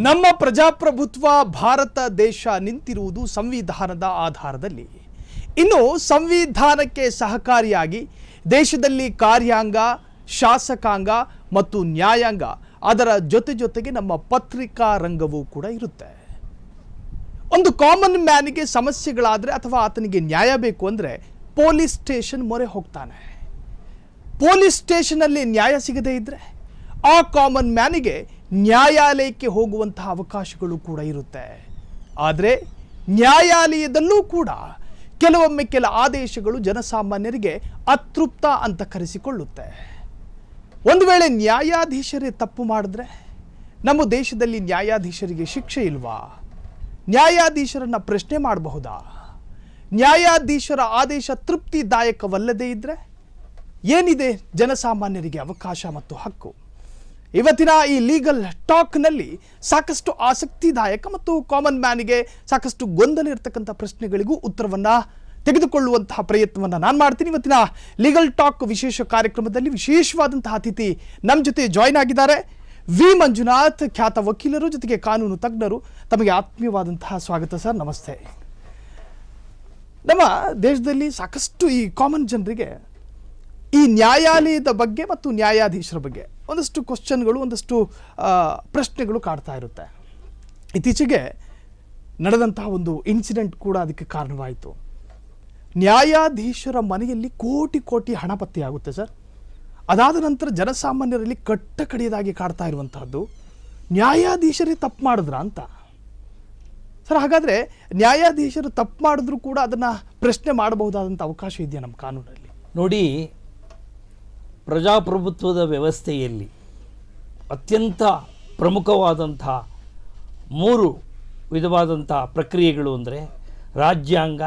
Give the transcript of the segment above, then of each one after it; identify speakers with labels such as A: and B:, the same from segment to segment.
A: ನಮ್ಮ ಪ್ರಜಾಪ್ರಭುತ್ವ ಭಾರತ ದೇಶ ನಿಂತಿರುವುದು ಸಂವಿಧಾನದ ಆಧಾರದಲ್ಲಿ. ಇನ್ನು ಸಂವಿಧಾನಕ್ಕೆ ಸಹಕಾರಿಯಾಗಿ ದೇಶದಲ್ಲಿ ಕಾರ್ಯಾಂಗ, ಶಾಸಕಾಂಗ ಮತ್ತು ನ್ಯಾಯಾಂಗ, ಅದರ ಜೊತೆಗೆ ನಮ್ಮ ಪತ್ರಿಕಾ ರಂಗವೂ ಕೂಡ ಇರುತ್ತೆ. ಒಂದು ಕಾಮನ್ ಮ್ಯಾನಿಗೆ ಸಮಸ್ಯೆಗಳಾದರೆ ಅಥವಾ ಆತನಿಗೆ ನ್ಯಾಯ ಬೇಕು ಅಂದರೆ ಪೊಲೀಸ್ ಸ್ಟೇಷನ್ ಮೊರೆ ಹೋಗ್ತಾನೆ. ಪೊಲೀಸ್ ಸ್ಟೇಷನಲ್ಲಿ ನ್ಯಾಯ ಸಿಗದೇ ಇದ್ದರೆ ಆ ಕಾಮನ್ ಮ್ಯಾನಿಗೆ ನ್ಯಾಯಾಲಯಕ್ಕೆ ಹೋಗುವಂತಹ ಅವಕಾಶಗಳು ಕೂಡ ಇರುತ್ತೆ. ಆದರೆ ನ್ಯಾಯಾಲಯದಲ್ಲೂ ಕೂಡ ಕೆಲವೊಮ್ಮೆ ಕೆಲ ಆದೇಶಗಳು ಜನಸಾಮಾನ್ಯರಿಗೆ ಅತೃಪ್ತ ಅಂತ ಕರೆಸಿಕೊಳ್ಳುತ್ತೆ. ಒಂದು ವೇಳೆ ನ್ಯಾಯಾಧೀಶರೇ ತಪ್ಪು ಮಾಡಿದ್ರೆ ನಮ್ಮ ದೇಶದಲ್ಲಿ ನ್ಯಾಯಾಧೀಶರಿಗೆ ಶಿಕ್ಷೆ ಇಲ್ವಾ? ನ್ಯಾಯಾಧೀಶರನ್ನು ಪ್ರಶ್ನೆ ಮಾಡಬಹುದಾ? ನ್ಯಾಯಾಧೀಶರ ಆದೇಶ ತೃಪ್ತಿದಾಯಕವಲ್ಲದೇ ಇದ್ದರೆ ಏನಿದೆ ಜನಸಾಮಾನ್ಯರಿಗೆ ಅವಕಾಶ ಮತ್ತು ಹಕ್ಕು? ಇವತ್ತಿನ ಈ ಲೀಗಲ್ ಟಾಕ್ನಲ್ಲಿ ಸಾಕಷ್ಟು ಆಸಕ್ತಿದಾಯಕ ಮತ್ತು ಕಾಮನ್ ಮ್ಯಾನಿಗೆ ಸಾಕಷ್ಟು ಗೊಂದಲ ಇರತಕ್ಕಂಥ ಪ್ರಶ್ನೆಗಳಿಗೂ ಉತ್ತರವನ್ನು ತೆಗೆದುಕೊಳ್ಳುವಂತಹ ಪ್ರಯತ್ನವನ್ನು ನಾನು ಮಾಡ್ತೀನಿ. ಇವತ್ತಿನ ಲೀಗಲ್ ಟಾಕ್ ವಿಶೇಷ ಕಾರ್ಯಕ್ರಮದಲ್ಲಿ ವಿಶೇಷವಾದಂತಹ ಅತಿಥಿ ನಮ್ಮ ಜೊತೆ ಜಾಯ್ನ್ ಆಗಿದ್ದಾರೆ. ವಿ ಮಂಜುನಾಥ್, ಖ್ಯಾತ ವಕೀಲರು, ಜೊತೆಗೆ ಕಾನೂನು ತಜ್ಞರು. ತಮಗೆ ಆತ್ಮೀಯವಾದಂತಹ ಸ್ವಾಗತ ಸರ್, ನಮಸ್ತೆ. ನಮ್ಮ ದೇಶದಲ್ಲಿ ಸಾಕಷ್ಟು ಈ ಕಾಮನ್ ಜನರಿಗೆ ಈ ನ್ಯಾಯಾಲಯದ ಬಗ್ಗೆ ಮತ್ತು ನ್ಯಾಯಾಧೀಶರ ಬಗ್ಗೆ ಒಂದಷ್ಟು ಕ್ವಶನ್ಗಳು, ಒಂದಷ್ಟು ಪ್ರಶ್ನೆಗಳು ಕಾಡ್ತಾ ಇರುತ್ತೆ. ಇತ್ತೀಚೆಗೆ ನಡೆದಂತಹ ಒಂದು ಇನ್ಸಿಡೆಂಟ್ ಕೂಡ ಅದಕ್ಕೆ ಕಾರಣವಾಯಿತು. ನ್ಯಾಯಾಧೀಶರ ಮನೆಯಲ್ಲಿ ಕೋಟಿ ಹಣ ಪತ್ತೆಯಾಗುತ್ತೆ ಸರ್. ಅದಾದ ನಂತರ ಜನಸಾಮಾನ್ಯರಲ್ಲಿ ಕಟ್ಟ ಕಡೆಯದಾಗಿ ಕಾಡ್ತಾ ಇರುವಂತಹದ್ದು, ನ್ಯಾಯಾಧೀಶರೇ ತಪ್ಪು ಮಾಡಿದ್ರ ಅಂತ. ಸರ್, ಹಾಗಾದರೆ ನ್ಯಾಯಾಧೀಶರು ತಪ್ಪು ಮಾಡಿದ್ರು ಕೂಡ ಅದನ್ನು ಪ್ರಶ್ನೆ ಮಾಡಬಹುದಾದಂಥ ಅವಕಾಶ ಇದೆಯಾ ನಮ್ಮ ಕಾನೂನಲ್ಲಿ?
B: ನೋಡಿ, ಪ್ರಜಾಪ್ರಭುತ್ವದ ವ್ಯವಸ್ಥೆಯಲ್ಲಿ ಅತ್ಯಂತ ಪ್ರಮುಖವಾದಂಥ 3 ವಿಧವಾದಂಥ ಪ್ರಕ್ರಿಯೆಗಳು ಅಂದರೆ ರಾಜ್ಯಾಂಗ,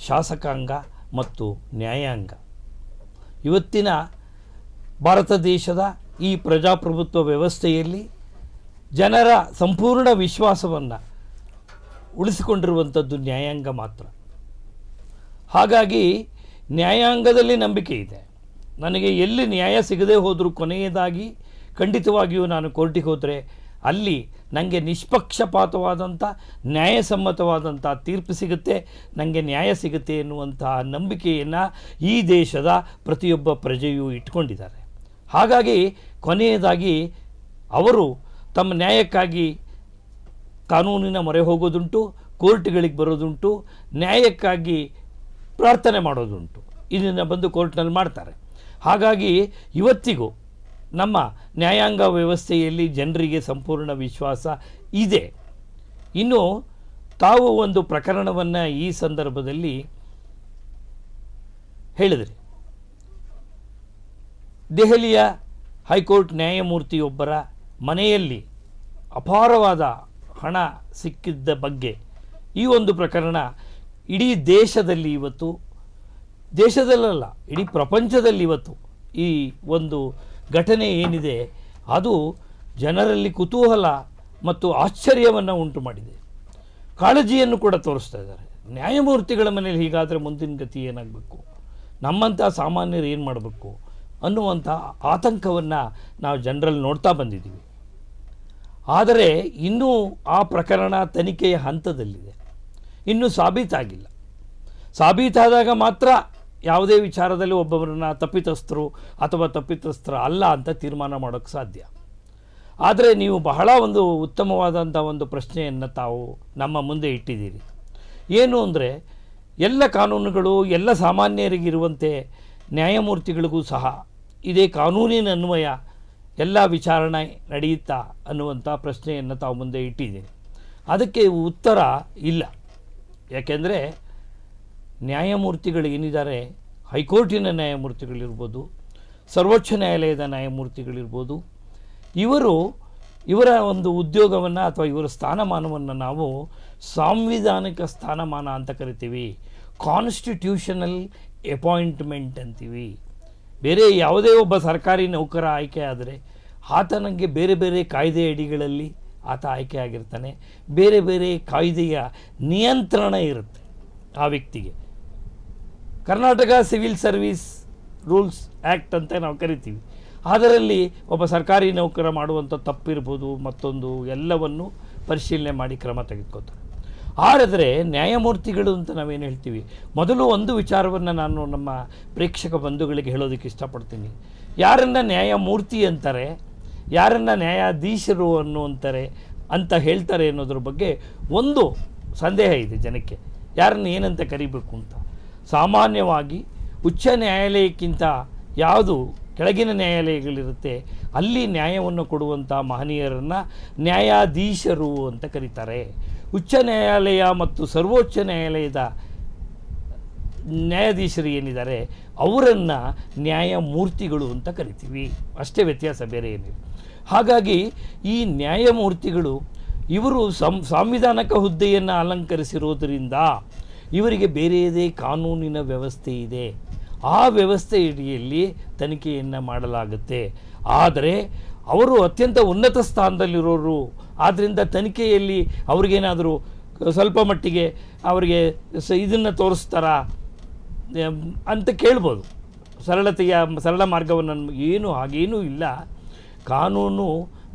B: ಶಾಸಕಾಂಗ ಮತ್ತು ನ್ಯಾಯಾಂಗ. ಇವತ್ತಿನ ಭಾರತ ದೇಶದ ಈ ಪ್ರಜಾಪ್ರಭುತ್ವ ವ್ಯವಸ್ಥೆಯಲ್ಲಿ ಜನರ ಸಂಪೂರ್ಣ ವಿಶ್ವಾಸವನ್ನು ಉಳಿಸಿಕೊಂಡಿರುವಂಥದ್ದು ನ್ಯಾಯಾಂಗ ಮಾತ್ರ. ಹಾಗಾಗಿ ನ್ಯಾಯಾಂಗದಲ್ಲಿ ನಂಬಿಕೆ ಇದೆ. ನನಗೆ ಎಲ್ಲಿ ನ್ಯಾಯ ಸಿಗದೆ ಹೋದರೂ ಕೊನೆಯದಾಗಿ ಖಂಡಿತವಾಗಿಯೂ ನಾನು ಕೋರ್ಟಿಗೆ ಹೋದರೆ ಅಲ್ಲಿ ನನಗೆ ನಿಷ್ಪಕ್ಷಪಾತವಾದಂಥ ನ್ಯಾಯಸಮ್ಮತವಾದಂಥ ತೀರ್ಪು ಸಿಗುತ್ತೆ, ನನಗೆ ನ್ಯಾಯ ಸಿಗುತ್ತೆ ಎನ್ನುವಂತಹ ನಂಬಿಕೆಯನ್ನು ಈ ದೇಶದ ಪ್ರತಿಯೊಬ್ಬ ಪ್ರಜೆಯೂ ಇಟ್ಕೊಂಡಿದ್ದಾರೆ. ಹಾಗಾಗಿ ಕೊನೆಯದಾಗಿ ಅವರು ತಮ್ಮ ನ್ಯಾಯಕ್ಕಾಗಿ ಕಾನೂನಿನ ಮೊರೆ ಹೋಗೋದುಂಟು, ಕೋರ್ಟ್ಗಳಿಗೆ ಬರೋದುಂಟು, ನ್ಯಾಯಕ್ಕಾಗಿ ಪ್ರಾರ್ಥನೆ ಮಾಡೋದುಂಟು. ಇದನ್ನು ಬಂದು ಕೋರ್ಟ್ನಲ್ಲಿ ಮಾಡ್ತಾರೆ. ಹಾಗಾಗಿ ಇವತ್ತಿಗೂ ನಮ್ಮ ನ್ಯಾಯಾಂಗ ವ್ಯವಸ್ಥೆಯಲ್ಲಿ ಜನರಿಗೆ ಸಂಪೂರ್ಣ ವಿಶ್ವಾಸ ಇದೆ. ಇನ್ನು ತಾವು ಒಂದು ಪ್ರಕರಣವನ್ನು ಈ ಸಂದರ್ಭದಲ್ಲಿ ಹೇಳಿದ್ರಿ. ದೆಹಲಿಯ ಹೈಕೋರ್ಟ್ ನ್ಯಾಯಮೂರ್ತಿಯೊಬ್ಬರ ಮನೆಯಲ್ಲಿ ಅಪಾರವಾದ ಹಣ ಸಿಕ್ಕಿದ್ದ ಬಗ್ಗೆ ಈ ಒಂದು ಪ್ರಕರಣ ಇಡೀ ದೇಶದಲ್ಲಿ ಇವತ್ತು, ದೇಶದಲ್ಲ ಇಡೀ ಪ್ರಪಂಚದಲ್ಲಿ ಇವತ್ತು ಈ ಒಂದು ಘಟನೆ ಏನಿದೆ ಅದು ಜನರಲ್ಲಿ ಕುತೂಹಲ ಮತ್ತು ಆಶ್ಚರ್ಯವನ್ನು ಉಂಟು ಮಾಡಿದೆ. ಕಾಳಜಿಯನ್ನು ಕೂಡ ತೋರಿಸ್ತಾ ಇದ್ದಾರೆ. ನ್ಯಾಯಮೂರ್ತಿಗಳ ಮನೇಲಿ ಹೀಗಾದರೆ ಮುಂದಿನ ಗತಿ ಏನಾಗಬೇಕು, ನಮ್ಮಂಥ ಸಾಮಾನ್ಯರು ಏನು ಮಾಡಬೇಕು ಅನ್ನುವಂಥ ಆತಂಕವನ್ನು ನಾವು ಜನರಲ್ಲಿ ನೋಡ್ತಾ ಬಂದಿದ್ದೀವಿ. ಆದರೆ ಇನ್ನೂ ಆ ಪ್ರಕರಣ ತನಿಖೆಯ ಹಂತದಲ್ಲಿದೆ, ಇನ್ನೂ ಸಾಬೀತಾಗಿಲ್ಲ. ಸಾಬೀತಾದಾಗ ಮಾತ್ರ ಯಾವುದೇ ವಿಚಾರದಲ್ಲಿ ಒಬ್ಬೊಬ್ಬರನ್ನ ತಪ್ಪಿತಸ್ಥರು ಅಥವಾ ತಪ್ಪಿತಸ್ಥರ ಅಲ್ಲ ಅಂತ ತೀರ್ಮಾನ ಮಾಡೋಕ್ಕೆ ಸಾಧ್ಯ. ಆದರೆ ನೀವು ಬಹಳ ಒಂದು ಉತ್ತಮವಾದಂಥ ಒಂದು ಪ್ರಶ್ನೆಯನ್ನು ತಾವು ನಮ್ಮ ಮುಂದೆ ಇಟ್ಟಿದ್ದೀರಿ. ಏನು ಅಂದರೆ, ಎಲ್ಲ ಕಾನೂನುಗಳು ಎಲ್ಲ ಸಾಮಾನ್ಯರಿಗಿರುವಂತೆ ನ್ಯಾಯಮೂರ್ತಿಗಳಿಗೂ ಸಹ ಇದೇ ಕಾನೂನಿನ ಅನ್ವಯ ಎಲ್ಲ ವಿಚಾರಣೆ ನಡೆಯುತ್ತಾ ಅನ್ನುವಂಥ ಪ್ರಶ್ನೆಯನ್ನು ತಾವು ಮುಂದೆ ಇಟ್ಟಿದ್ದೀನಿ. ಅದಕ್ಕೆ ಉತ್ತರ ಇಲ್ಲ. ಯಾಕೆಂದರೆ ನ್ಯಾಯಮೂರ್ತಿಗಳು ಏನಿದ್ದಾರೆ, ಹೈಕೋರ್ಟಿನ ನ್ಯಾಯಮೂರ್ತಿಗಳಿರ್ಬೋದು, ಸರ್ವೋಚ್ಚ ನ್ಯಾಯಾಲಯದ ನ್ಯಾಯಮೂರ್ತಿಗಳಿರ್ಬೋದು, ಇವರ ಒಂದು ಉದ್ಯೋಗವನ್ನು ಅಥವಾ ಇವರ ಸ್ಥಾನಮಾನವನ್ನು ನಾವು ಸಾಂವಿಧಾನಿಕ ಸ್ಥಾನಮಾನ ಅಂತ ಕರಿತೀವಿ, ಕಾನ್ಸ್ಟಿಟ್ಯೂಷನಲ್ ಅಪಾಯಿಂಟ್ಮೆಂಟ್ ಅಂತೀವಿ. ಬೇರೆ ಯಾವುದೇ ಒಬ್ಬ ಸರ್ಕಾರಿ ನೌಕರ ಆಯ್ಕೆ ಆದರೆ ಆತನಿಗೆ ಬೇರೆ ಬೇರೆ ಕಾಯ್ದೆ ಅಡಿಗಳಲ್ಲಿ ಆತ ಆಯ್ಕೆ ಆಗಿರ್ತಾನೆ. ಬೇರೆ ಬೇರೆ ಕಾಯ್ದೆಯ ನಿಯಂತ್ರಣ ಇರುತ್ತೆ ಆ ವ್ಯಕ್ತಿಗೆ. Karnataka civil service rules act ಅಂತ ನಾವು ಕರಿತೀವಿ. ಅದರಲ್ಲಿ ಒಬ್ಬ ಸರ್ಕಾರಿ ನೌಕರ ಮಾಡುವಂಥ ತಪ್ಪಿರ್ಬೋದು, ಮತ್ತೊಂದು ಎಲ್ಲವನ್ನು ಪರಿಶೀಲನೆ ಮಾಡಿ ಕ್ರಮ ತೆಗೆದುಕೋತಾರೆ. ಆದರೆ ನ್ಯಾಯಮೂರ್ತಿಗಳು ಅಂತ ನಾವೇನು ಹೇಳ್ತೀವಿ, ಮೊದಲು ಒಂದು ವಿಚಾರವನ್ನು ನಾನು ನಮ್ಮ ಪ್ರೇಕ್ಷಕ ಬಂಧುಗಳಿಗೆ ಹೇಳೋದಕ್ಕೆ ಇಷ್ಟಪಡ್ತೀನಿ. ಯಾರನ್ನು ನ್ಯಾಯಮೂರ್ತಿ ಅಂತಾರೆ, ಯಾರನ್ನು ನ್ಯಾಯಾಧೀಶರು ಅಂತಾರೆ ಅಂತ ಹೇಳ್ತಾರೆ ಅನ್ನೋದ್ರ ಬಗ್ಗೆ ಒಂದು ಸಂದೇಹ ಇದೆ ಜನಕ್ಕೆ, ಯಾರನ್ನು ಏನಂತ ಕರಿಬೇಕು ಅಂತ. ಸಾಮಾನ್ಯವಾಗಿ ಉಚ್ಚ ನ್ಯಾಯಾಲಯಕ್ಕಿಂತ ಯಾವುದು ಕೆಳಗಿನ ನ್ಯಾಯಾಲಯಗಳಿರುತ್ತೆ ಅಲ್ಲಿ ನ್ಯಾಯವನ್ನು ಕೊಡುವಂಥ ಮಹನೀಯರನ್ನು ನ್ಯಾಯಾಧೀಶರು ಅಂತ ಕರೀತಾರೆ. ಉಚ್ಚ ನ್ಯಾಯಾಲಯ ಮತ್ತು ಸರ್ವೋಚ್ಚ ನ್ಯಾಯಾಲಯದ ನ್ಯಾಯಾಧೀಶರು ಏನಿದ್ದಾರೆ ಅವರನ್ನು ನ್ಯಾಯಮೂರ್ತಿಗಳು ಅಂತ ಕರಿತೀವಿ, ಅಷ್ಟೇ ವ್ಯತ್ಯಾಸ, ಬೇರೆ ಏನಿಲ್ಲ. ಹಾಗಾಗಿ ಈ ನ್ಯಾಯಮೂರ್ತಿಗಳು ಇವರು ಸಾಂವಿಧಾನಿಕ ಹುದ್ದೆಯನ್ನು ಅಲಂಕರಿಸಿರೋದರಿಂದ ಇವರಿಗೆ ಬೇರೆಯದೇ ಕಾನೂನಿನ ವ್ಯವಸ್ಥೆ ಇದೆ. ಆ ವ್ಯವಸ್ಥೆ ಅಡಿಯಲ್ಲಿ ತನಿಖೆಯನ್ನು ಮಾಡಲಾಗುತ್ತೆ. ಆದರೆ ಅವರು ಅತ್ಯಂತ ಉನ್ನತ ಸ್ಥಾನದಲ್ಲಿರೋರು, ಆದ್ದರಿಂದ ತನಿಖೆಯಲ್ಲಿ ಅವ್ರಿಗೇನಾದರೂ ಸ್ವಲ್ಪ ಮಟ್ಟಿಗೆ ಅವರಿಗೆ ಇದನ್ನು ತೋರಿಸ್ತಾರಾ ಅಂತ ಕೇಳ್ಬೋದು, ಸರಳ ಮಾರ್ಗವನ್ನು. ಹಾಗೇನೂ ಇಲ್ಲ. ಕಾನೂನು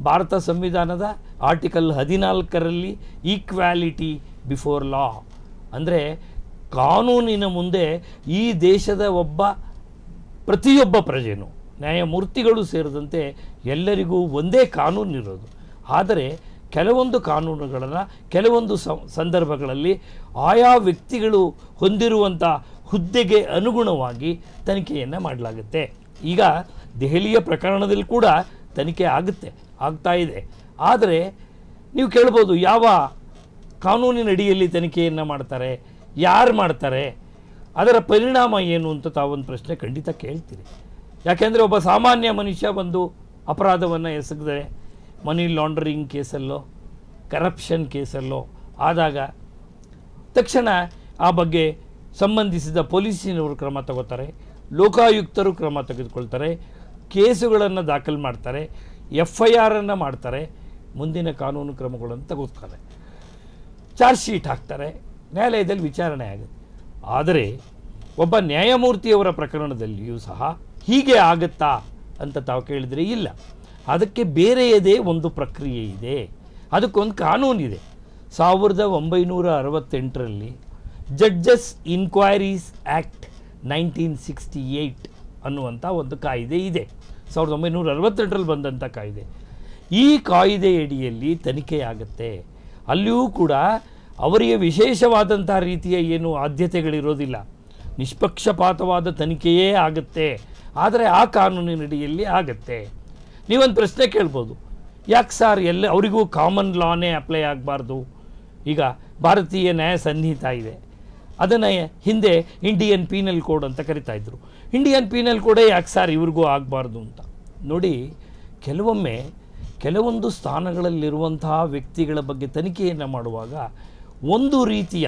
B: ಭಾರತ ಸಂವಿಧಾನದ ಆರ್ಟಿಕಲ್ 14ರಲ್ಲಿ ಈಕ್ವಾಲಿಟಿ ಬಿಫೋರ್ ಲಾ, ಅಂದರೆ ಕಾನೂನಿನ ಮುಂದೆ ಈ ದೇಶದ ಪ್ರತಿಯೊಬ್ಬ ಪ್ರಜೆನೂ, ನ್ಯಾಯಮೂರ್ತಿಗಳು ಸೇರಿದಂತೆ ಎಲ್ಲರಿಗೂ ಒಂದೇ ಕಾನೂನಿರೋದು. ಆದರೆ ಕೆಲವೊಂದು ಕಾನೂನುಗಳನ್ನು ಕೆಲವೊಂದು ಸಂದರ್ಭಗಳಲ್ಲಿ ಆಯಾ ವ್ಯಕ್ತಿಗಳು ಹೊಂದಿರುವಂಥ ಹುದ್ದೆಗೆ ಅನುಗುಣವಾಗಿ ತನಿಖೆಯನ್ನು ಮಾಡಲಾಗುತ್ತೆ. ಈಗ ದೆಹಲಿಯ ಪ್ರಕರಣದಲ್ಲಿ ಕೂಡ ತನಿಖೆ ಆಗ್ತಾ ಇದೆ. ಆದರೆ ನೀವು ಕೇಳ್ಬೋದು, ಯಾವ ಕಾನೂನಿನ ಅಡಿಯಲ್ಲಿ ತನಿಖೆಯನ್ನು ಮಾಡ್ತಾರೆ, ಯಾರು ಮಾಡ್ತಾರೆ, ಅದರ ಪರಿಣಾಮ ಏನು ಅಂತ ತಾವೊಂದು ಪ್ರಶ್ನೆ ಖಂಡಿತ ಕೇಳ್ತೀರಿ. ಯಾಕೆಂದರೆ ಒಬ್ಬ ಸಾಮಾನ್ಯ ಮನುಷ್ಯ ಒಂದು ಅಪರಾಧವನ್ನು ಎಸಗಿದರೆ, ಮನಿ ಲಾಂಡ್ರಿಂಗ್ ಕೇಸಲ್ಲೋ ಕರಪ್ಷನ್ ಕೇಸಲ್ಲೋ ಆದಾಗ ತಕ್ಷಣ ಆ ಬಗ್ಗೆ ಸಂಬಂಧಿಸಿದ ಪೊಲೀಸಿನವರು ಕ್ರಮ ತಗೋತಾರೆ, ಲೋಕಾಯುಕ್ತರು ಕ್ರಮ ತೆಗೆದುಕೊಳ್ತಾರೆ, ಕೇಸುಗಳನ್ನು ದಾಖಲು ಮಾಡ್ತಾರೆ, FIR ಮಾಡ್ತಾರೆ, ಮುಂದಿನ ಕಾನೂನು ಕ್ರಮಗಳನ್ನು ತೆಗೆದುಕೊಳ್ತಾರೆ, ಚಾರ್ಜ್ ಶೀಟ್ ಹಾಕ್ತಾರೆ, ನ್ಯಾಯಾಲಯದಲ್ಲಿ ವಿಚಾರಣೆ ಆಗುತ್ತೆ. ಆದರೆ ಒಬ್ಬ ನ್ಯಾಯಮೂರ್ತಿಯವರ ಪ್ರಕರಣದಲ್ಲಿಯೂ ಸಹ ಹೀಗೆ ಆಗುತ್ತಾ ಅಂತ ತಾವು ಕೇಳಿದರೆ ಇಲ್ಲ. ಅದಕ್ಕೆ ಬೇರೆಯದೇ ಒಂದು ಪ್ರಕ್ರಿಯೆ ಇದೆ, ಅದಕ್ಕೊಂದು ಕಾನೂನಿದೆ. 1968ರಲ್ಲಿ ಜಡ್ಜಸ್ ಇನ್ಕ್ವೈರೀಸ್ ಆ್ಯಕ್ಟ್ 1968 ಅನ್ನುವಂಥ ಒಂದು ಕಾಯ್ದೆ ಇದೆ. 1968ರಲ್ಲಿ ಬಂದಂಥ ಕಾಯ್ದೆ. ಈ ಕಾಯ್ದೆಯಡಿಯಲ್ಲಿ ತನಿಖೆಯಾಗುತ್ತೆ. ಅಲ್ಲಿಯೂ ಕೂಡ ಅವರಿಗೆ ವಿಶೇಷವಾದಂಥ ರೀತಿಯ ಏನು ಆದ್ಯತೆಗಳಿರೋದಿಲ್ಲ, ನಿಷ್ಪಕ್ಷಪಾತವಾದ ತನಿಖೆಯೇ ಆಗುತ್ತೆ. ಆದರೆ ಆ ಕಾನೂನಿನಡಿಯಲ್ಲಿ ಆಗುತ್ತೆ. ನೀವೊಂದು ಪ್ರಶ್ನೆ ಕೇಳ್ಬೋದು, ಯಾಕೆ ಸರ್ ಅವರಿಗೂ ಕಾಮನ್ ಲಾನೇ ಅಪ್ಲೈ ಆಗಬಾರ್ದು? ಈಗ ಭಾರತೀಯ ನ್ಯಾಯ ಸಂಹಿತ ಇದೆ, ಅದನ್ನು ಹಿಂದೆ ಇಂಡಿಯನ್ ಪೀನಲ್ ಕೋಡ್ ಅಂತ ಕರಿತಾ ಇದ್ರು. ಇಂಡಿಯನ್ ಪೀನಲ್ ಕೋಡೇ ಯಾಕೆ ಸರ್ ಇವ್ರಿಗೂ ಆಗಬಾರ್ದು ಅಂತ. ನೋಡಿ, ಕೆಲವೊಂದು ಸ್ಥಾನಗಳಲ್ಲಿರುವಂತಹ ವ್ಯಕ್ತಿಗಳ ಬಗ್ಗೆ ತನಿಖೆಯನ್ನು ಮಾಡುವಾಗ ಒಂದು ರೀತಿಯ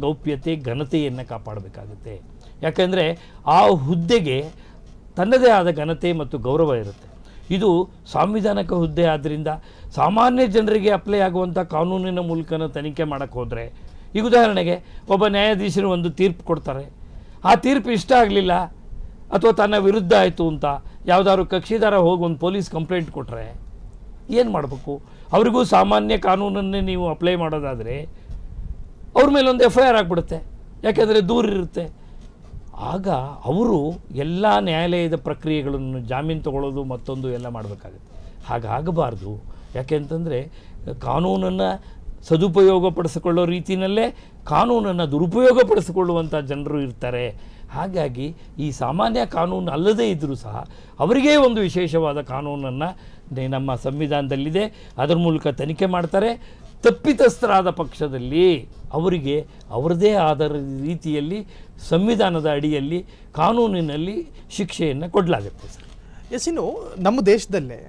B: ಗೌಪ್ಯತೆ ಘನತೆಯನ್ನು ಕಾಪಾಡಬೇಕಾಗುತ್ತೆ. ಯಾಕೆಂದರೆ ಆ ಹುದ್ದೆಗೆ ತನ್ನದೇ ಆದ ಘನತೆ ಮತ್ತು ಗೌರವ ಇರುತ್ತೆ. ಇದು ಸಾಂವಿಧಾನಿಕ ಹುದ್ದೆ ಆದ್ದರಿಂದ ಸಾಮಾನ್ಯ ಜನರಿಗೆ ಅಪ್ಲೈ ಆಗುವಂಥ ಕಾನೂನಿನ ಮೂಲಕನ ತನಿಖೆ ಮಾಡೋಕ್ಕೆ ಹೋದರೆ, ಈಗ ಉದಾಹರಣೆಗೆ ಒಬ್ಬ ನ್ಯಾಯಾಧೀಶರು ಒಂದು ತೀರ್ಪು ಕೊಡ್ತಾರೆ, ಆ ತೀರ್ಪು ಇಷ್ಟ ಆಗಲಿಲ್ಲ ಅಥವಾ ತನ್ನ ವಿರುದ್ಧ ಆಯಿತು ಅಂತ ಯಾವುದಾದ್ರು ಕಕ್ಷಿದಾರ ಹೋಗಿ ಒಂದು ಪೊಲೀಸ್ ಕಂಪ್ಲೇಂಟ್ ಕೊಟ್ಟರೆ ಏನು ಮಾಡಬೇಕು? ಅವರಿಗೂ ಸಾಮಾನ್ಯ ಕಾನೂನನ್ನೇ ನೀವು ಅಪ್ಲೈ ಮಾಡೋದಾದರೆ ಅವ್ರ ಮೇಲೆ ಒಂದು FIR ಆಗಿಬಿಡುತ್ತೆ, ಯಾಕೆಂದರೆ ದೂರ ಇರುತ್ತೆ. ಆಗ ಅವರು ಎಲ್ಲ ನ್ಯಾಯಾಲಯದ ಪ್ರಕ್ರಿಯೆಗಳನ್ನು ಜಾಮೀನು ತಗೊಳ್ಳೋದು ಮತ್ತೊಂದು ಎಲ್ಲ ಮಾಡಬೇಕಾಗುತ್ತೆ. ಹಾಗಾಗಬಾರ್ದು. ಯಾಕೆಂತಂದರೆ ಕಾನೂನನ್ನು ಸದುಪಯೋಗಪಡಿಸಿಕೊಳ್ಳೋ ರೀತಿಯಲ್ಲೇ ಕಾನೂನನ್ನು ದುರುಪಯೋಗಪಡಿಸಿಕೊಳ್ಳುವಂಥ ಜನರು ಇರ್ತಾರೆ. ಹಾಗಾಗಿ ಈ ಸಾಮಾನ್ಯ ಕಾನೂನು ಅಲ್ಲದೇ ಇದ್ದರೂ ಸಹ ಅವರಿಗೇ ಒಂದು ವಿಶೇಷವಾದ ಕಾನೂನನ್ನು ನಮ್ಮ ಸಂವಿಧಾನದಲ್ಲಿದೆ, ಅದರ ಮೂಲಕ ತನಿಖೆ ಮಾಡ್ತಾರೆ. ತಪ್ಪಿತಸ್ಥರಾದ ಪಕ್ಷದಲ್ಲಿ ಅವರಿಗೆ ಅವರದೇ ಆದ ರೀತಿಯಲ್ಲಿ ಸಂವಿಧಾನದ ಅಡಿಯಲ್ಲಿ ಕಾನೂನಿನಲ್ಲಿ ಶಿಕ್ಷೆಯನ್ನು ಕೊಡಲಾಗುತ್ತೆ ಸರ್.
A: ಇನ್ನು ನಮ್ಮ ದೇಶದಲ್ಲೇ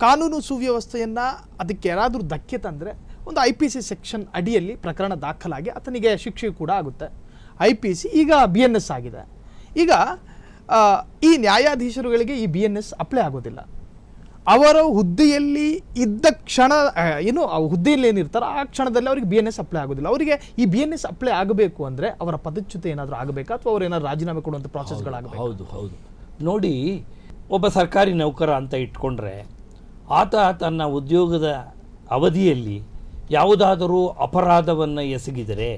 A: ಕಾನೂನು ಸುವ್ಯವಸ್ಥೆಯನ್ನು ಅದಕ್ಕೆ ಯಾರಾದರೂ ಧಕ್ಕೆ ತಂದರೆ ಒಂದು IPC ಸೆಕ್ಷನ್ ಅಡಿಯಲ್ಲಿ ಪ್ರಕರಣ ದಾಖಲಾಗಿ ಆತನಿಗೆ ಶಿಕ್ಷೆ ಕೂಡ ಆಗುತ್ತೆ. IPC ಈಗ BNS ಆಗಿದೆ. ಈಗ ಈ ನ್ಯಾಯಾಧೀಶರುಗಳಿಗೆ ಈ BNS ಅಪ್ಲೈ ಆಗೋದಿಲ್ಲ. ಅವರ ಹುದ್ದೆಯಲ್ಲಿ ಇದ್ದ ಕ್ಷಣ ಏನು ಆ ಹುದ್ದೆಯಲ್ಲಿ ಏನಿರ್ತಾರೋ ಆ ಕ್ಷಣದಲ್ಲಿ ಅವ್ರಿಗೆ BNS ಅಪ್ಲೈ ಆಗೋದಿಲ್ಲ. ಅವರಿಗೆ ಈ BNS ಅಪ್ಲೈ ಆಗಬೇಕು ಅಂದರೆ ಅವರ ಪದಚ್ಯುತಿ ಏನಾದರೂ ಆಗಬೇಕಾ ಅಥವಾ ಅವ್ರು ಏನಾದ್ರು ರಾಜೀನಾಮೆ ಕೊಡುವಂಥ ಪ್ರಾಸೆಸ್ಗಳಾಗಬೇಕು?
B: ಹೌದು. ನೋಡಿ, ಒಬ್ಬ ಸರ್ಕಾರಿ ನೌಕರ ಅಂತ ಇಟ್ಕೊಂಡ್ರೆ ಆತ ತನ್ನ ಉದ್ಯೋಗದ ಅವಧಿಯಲ್ಲಿ ಯಾವುದಾದರೂ ಅಪರಾಧವನ್ನು ಎಸಗಿದರೆ,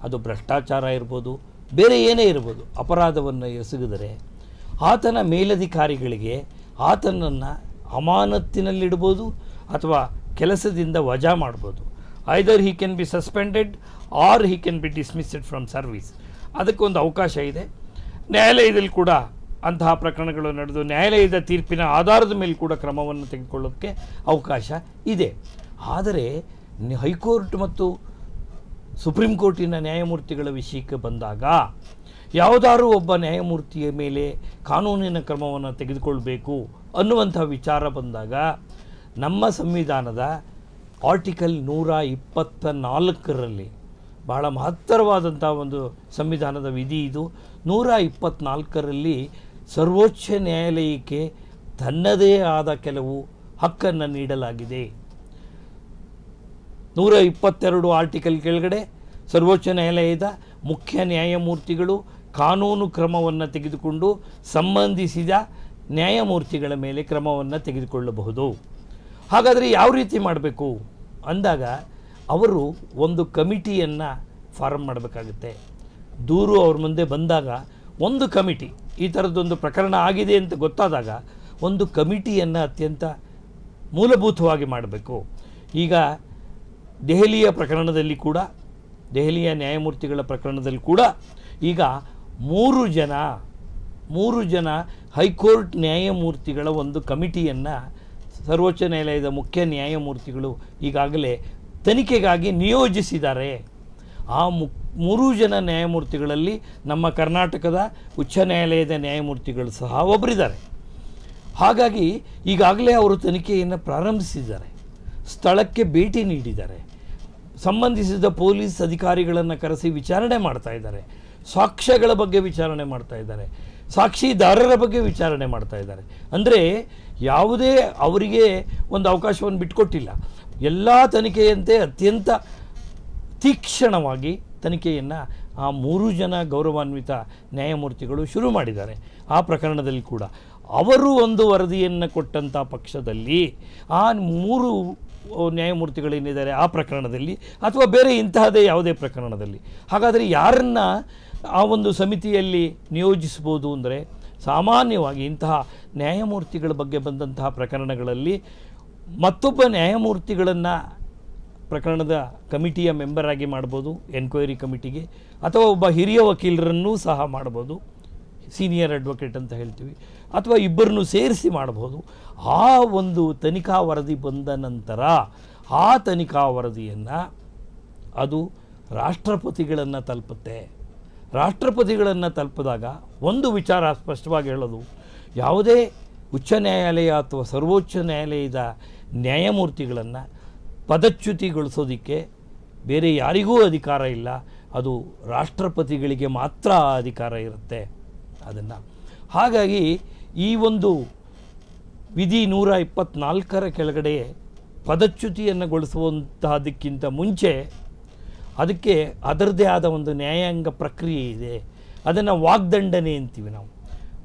B: ಅದು ಭ್ರಷ್ಟಾಚಾರ ಇರ್ಬೋದು, ಬೇರೆ ಏನೇ ಇರ್ಬೋದು, ಅಪರಾಧವನ್ನು ಎಸಗಿದರೆ ಆತನ ಮೇಲಧಿಕಾರಿಗಳಿಗೆ ಆತನನ್ನು ಅಮಾನತ್ತಿನಲ್ಲಿಡ್ಬೋದು ಅಥವಾ ಕೆಲಸದಿಂದ ವಜಾ ಮಾಡ್ಬೋದು. Either he can be suspended or he can be dismissed from service. ಅದಕ್ಕೊಂದು ಅವಕಾಶ ಇದೆ. ನ್ಯಾಯಾಲಯದಲ್ಲಿ ಕೂಡ ಅಂತಹ ಪ್ರಕರಣಗಳು ನಡೆದು ನ್ಯಾಯಾಲಯದ ತೀರ್ಪಿನ ಆಧಾರದ ಮೇಲೆ ಕೂಡ ಕ್ರಮವನ್ನು ತೆಗೆದುಕೊಳ್ಳೋಕ್ಕೆ ಅವಕಾಶ ಇದೆ. ಆದರೆ ಹೈಕೋರ್ಟ್ ಮತ್ತು ಸುಪ್ರೀಂ ಕೋರ್ಟಿನ ನ್ಯಾಯಮೂರ್ತಿಗಳ ವಿಷಯಕ್ಕೆ ಬಂದಾಗ ಯಾವುದಾದ್ರೂ ಒಬ್ಬ ನ್ಯಾಯಮೂರ್ತಿಯ ಮೇಲೆ ಕಾನೂನಿನ ಕ್ರಮವನ್ನು ತೆಗೆದುಕೊಳ್ಬೇಕು ಅನ್ನುವಂಥ ವಿಚಾರ ಬಂದಾಗ ನಮ್ಮ ಸಂವಿಧಾನದ ಆರ್ಟಿಕಲ್ 124ರಲ್ಲಿ ಬಹಳ ಮಹತ್ತರವಾದಂಥ ಒಂದು ಸಂವಿಧಾನದ ವಿಧಿ ಇದು. 124ರಲ್ಲಿ ಸರ್ವೋಚ್ಚ ನ್ಯಾಯಾಲಯಕ್ಕೆ ತನ್ನದೇ ಆದ ಕೆಲವು ಹಕ್ಕನ್ನು ನೀಡಲಾಗಿದೆ. 122 ಆರ್ಟಿಕಲ್ ಕೆಳಗಡೆ ಸರ್ವೋಚ್ಚ ನ್ಯಾಯಾಲಯದ ಮುಖ್ಯ ನ್ಯಾಯಮೂರ್ತಿಗಳು ಕಾನೂನು ಕ್ರಮವನ್ನು ತೆಗೆದುಕೊಂಡು ಸಂಬಂಧಿಸಿದ ನ್ಯಾಯಮೂರ್ತಿಗಳ ಮೇಲೆ ಕ್ರಮವನ್ನು ತೆಗೆದುಕೊಳ್ಳಬಹುದು. ಹಾಗಾದರೆ ಯಾವ ರೀತಿ ಮಾಡಬೇಕು ಅಂದಾಗ ಅವರು ಒಂದು ಕಮಿಟಿಯನ್ನು ಫಾರ್ಮ್ ಮಾಡಬೇಕಾಗುತ್ತೆ. ದೂರು ಅವ್ರ ಮುಂದೆ ಬಂದಾಗ ಒಂದು ಕಮಿಟಿ, ಈ ಥರದ್ದೊಂದು ಪ್ರಕರಣ ಆಗಿದೆ ಅಂತ ಗೊತ್ತಾದಾಗ ಒಂದು ಕಮಿಟಿಯನ್ನು ಅತ್ಯಂತ ಮೂಲಭೂತವಾಗಿ ಮಾಡಬೇಕು. ಈಗ ದೆಹಲಿಯ ಪ್ರಕರಣದಲ್ಲಿ ಕೂಡ, ದೆಹಲಿಯ ನ್ಯಾಯಮೂರ್ತಿಗಳ ಪ್ರಕರಣದಲ್ಲಿ ಕೂಡ ಈಗ 3 ಜನ ಹೈಕೋರ್ಟ್ ನ್ಯಾಯಮೂರ್ತಿಗಳ ಒಂದು ಕಮಿಟಿಯನ್ನು ಸರ್ವೋಚ್ಚ ನ್ಯಾಯಾಲಯದ ಮುಖ್ಯ ನ್ಯಾಯಮೂರ್ತಿಗಳು ಈಗಾಗಲೇ ತನಿಖೆಗಾಗಿ ನಿಯೋಜಿಸಿದ್ದಾರೆ. ಆ 3 ಜನ ನ್ಯಾಯಮೂರ್ತಿಗಳಲ್ಲಿ ನಮ್ಮ ಕರ್ನಾಟಕದ ಉಚ್ಚ ನ್ಯಾಯಾಲಯದ ನ್ಯಾಯಮೂರ್ತಿಗಳು ಸಹ ಒಬ್ಬರಿದ್ದಾರೆ. ಹಾಗಾಗಿ ಈಗಾಗಲೇ ಅವರು ತನಿಖೆಯನ್ನು ಪ್ರಾರಂಭಿಸಿದ್ದಾರೆ, ಸ್ಥಳಕ್ಕೆ ಭೇಟಿ ನೀಡಿದ್ದಾರೆ, ಸಂಬಂಧಿಸಿದ ಪೊಲೀಸ್ ಅಧಿಕಾರಿಗಳನ್ನು ಕರೆಸಿ ವಿಚಾರಣೆ ಮಾಡ್ತಾ ಇದ್ದಾರೆ, ಸಾಕ್ಷ್ಯಗಳ ಬಗ್ಗೆ ವಿಚಾರಣೆ ಮಾಡ್ತಾ ಇದ್ದಾರೆ, ಸಾಕ್ಷಿದಾರರ ಬಗ್ಗೆ ವಿಚಾರಣೆ ಮಾಡ್ತಾ ಇದ್ದಾರೆ. ಅಂದರೆ ಯಾವುದೇ ಅವರಿಗೆ ಒಂದು ಅವಕಾಶವನ್ನು ಬಿಟ್ಟುಕೊಟ್ಟಿಲ್ಲ. ಎಲ್ಲ ತನಿಖೆಯಂತೆ ಅತ್ಯಂತ ತೀಕ್ಷ್ಣವಾಗಿ ತನಿಖೆಯನ್ನು ಆ 3 ಜನ ಗೌರವಾನ್ವಿತ ನ್ಯಾಯಮೂರ್ತಿಗಳು ಶುರು ಮಾಡಿದ್ದಾರೆ. ಆ ಪ್ರಕರಣದಲ್ಲಿ ಕೂಡ ಅವರು ಒಂದು ವರದಿಯನ್ನು ಕೊಟ್ಟಂಥ ಪಕ್ಷದಲ್ಲಿ ಆ 3 ನ್ಯಾಯಮೂರ್ತಿಗಳೇನಿದ್ದಾರೆ ಆ ಪ್ರಕರಣದಲ್ಲಿ ಅಥವಾ ಬೇರೆ ಇಂತಹದೇ ಯಾವುದೇ ಪ್ರಕರಣದಲ್ಲಿ, ಹಾಗಾದರೆ ಯಾರನ್ನು ಆ ಒಂದು ಸಮಿತಿಯಲ್ಲಿ ನಿಯೋಜಿಸ್ಬೋದು ಅಂದರೆ ಸಾಮಾನ್ಯವಾಗಿ ಇಂತಹ ನ್ಯಾಯಮೂರ್ತಿಗಳ ಬಗ್ಗೆ ಬಂದಂತಹ ಪ್ರಕರಣಗಳಲ್ಲಿ ಮತ್ತೊಬ್ಬ ನ್ಯಾಯಮೂರ್ತಿಗಳನ್ನು ಪ್ರಕರಣದ ಕಮಿಟಿಯ ಮೆಂಬರ್ ಆಗಿ ಮಾಡ್ಬೋದು, ಎನ್ಕ್ವೈರಿ ಕಮಿಟಿಗೆ, ಅಥವಾ ಒಬ್ಬ ಹಿರಿಯ ವಕೀಲರನ್ನೂ ಸಹ ಮಾಡ್ಬೋದು, ಸೀನಿಯರ್ ಅಡ್ವೊಕೇಟ್ ಅಂತ ಹೇಳ್ತೀವಿ, ಅಥವಾ ಇಬ್ಬರನ್ನು ಸೇರಿಸಿ ಮಾಡ್ಬೋದು. ಆ ಒಂದು ತನಿಖಾ ವರದಿ ಬಂದ ನಂತರ ಆ ತನಿಖಾ ವರದಿಯನ್ನು ಅದು ರಾಷ್ಟ್ರಪತಿಗಳನ್ನು ತಲುಪುತ್ತೆ. ರಾಷ್ಟ್ರಪತಿಗಳನ್ನು ತಲುಪಿದಾಗ ಒಂದು ವಿಚಾರ ಸ್ಪಷ್ಟವಾಗಿ ಹೇಳೋದು, ಯಾವುದೇ ಉಚ್ಚ ನ್ಯಾಯಾಲಯ ಅಥವಾ ಸರ್ವೋಚ್ಚ ನ್ಯಾಯಾಲಯದ ನ್ಯಾಯಮೂರ್ತಿಗಳನ್ನು ಪದಚ್ಯುತಿಗೊಳಿಸೋದಕ್ಕೆ ಬೇರೆ ಯಾರಿಗೂ ಅಧಿಕಾರ ಇಲ್ಲ, ಅದು ರಾಷ್ಟ್ರಪತಿಗಳಿಗೆ ಮಾತ್ರ ಅಧಿಕಾರ ಇರುತ್ತೆ ಅದನ್ನು. ಹಾಗಾಗಿ ಈ ಒಂದು ವಿಧಿ 124ರ ಕೆಳಗಡೆ ಪದಚ್ಯುತಿಯನ್ನುಗೊಳಿಸುವಂತಹದಕ್ಕಿಂತ ಮುಂಚೆ ಅದಕ್ಕೆ ಅದರದ್ದೇ ಆದ ಒಂದು ನ್ಯಾಯಾಂಗ ಪ್ರಕ್ರಿಯೆ ಇದೆ. ಅದನ್ನು ವಾಗ್ದಂಡನೆ ಅಂತೀವಿ ನಾವು.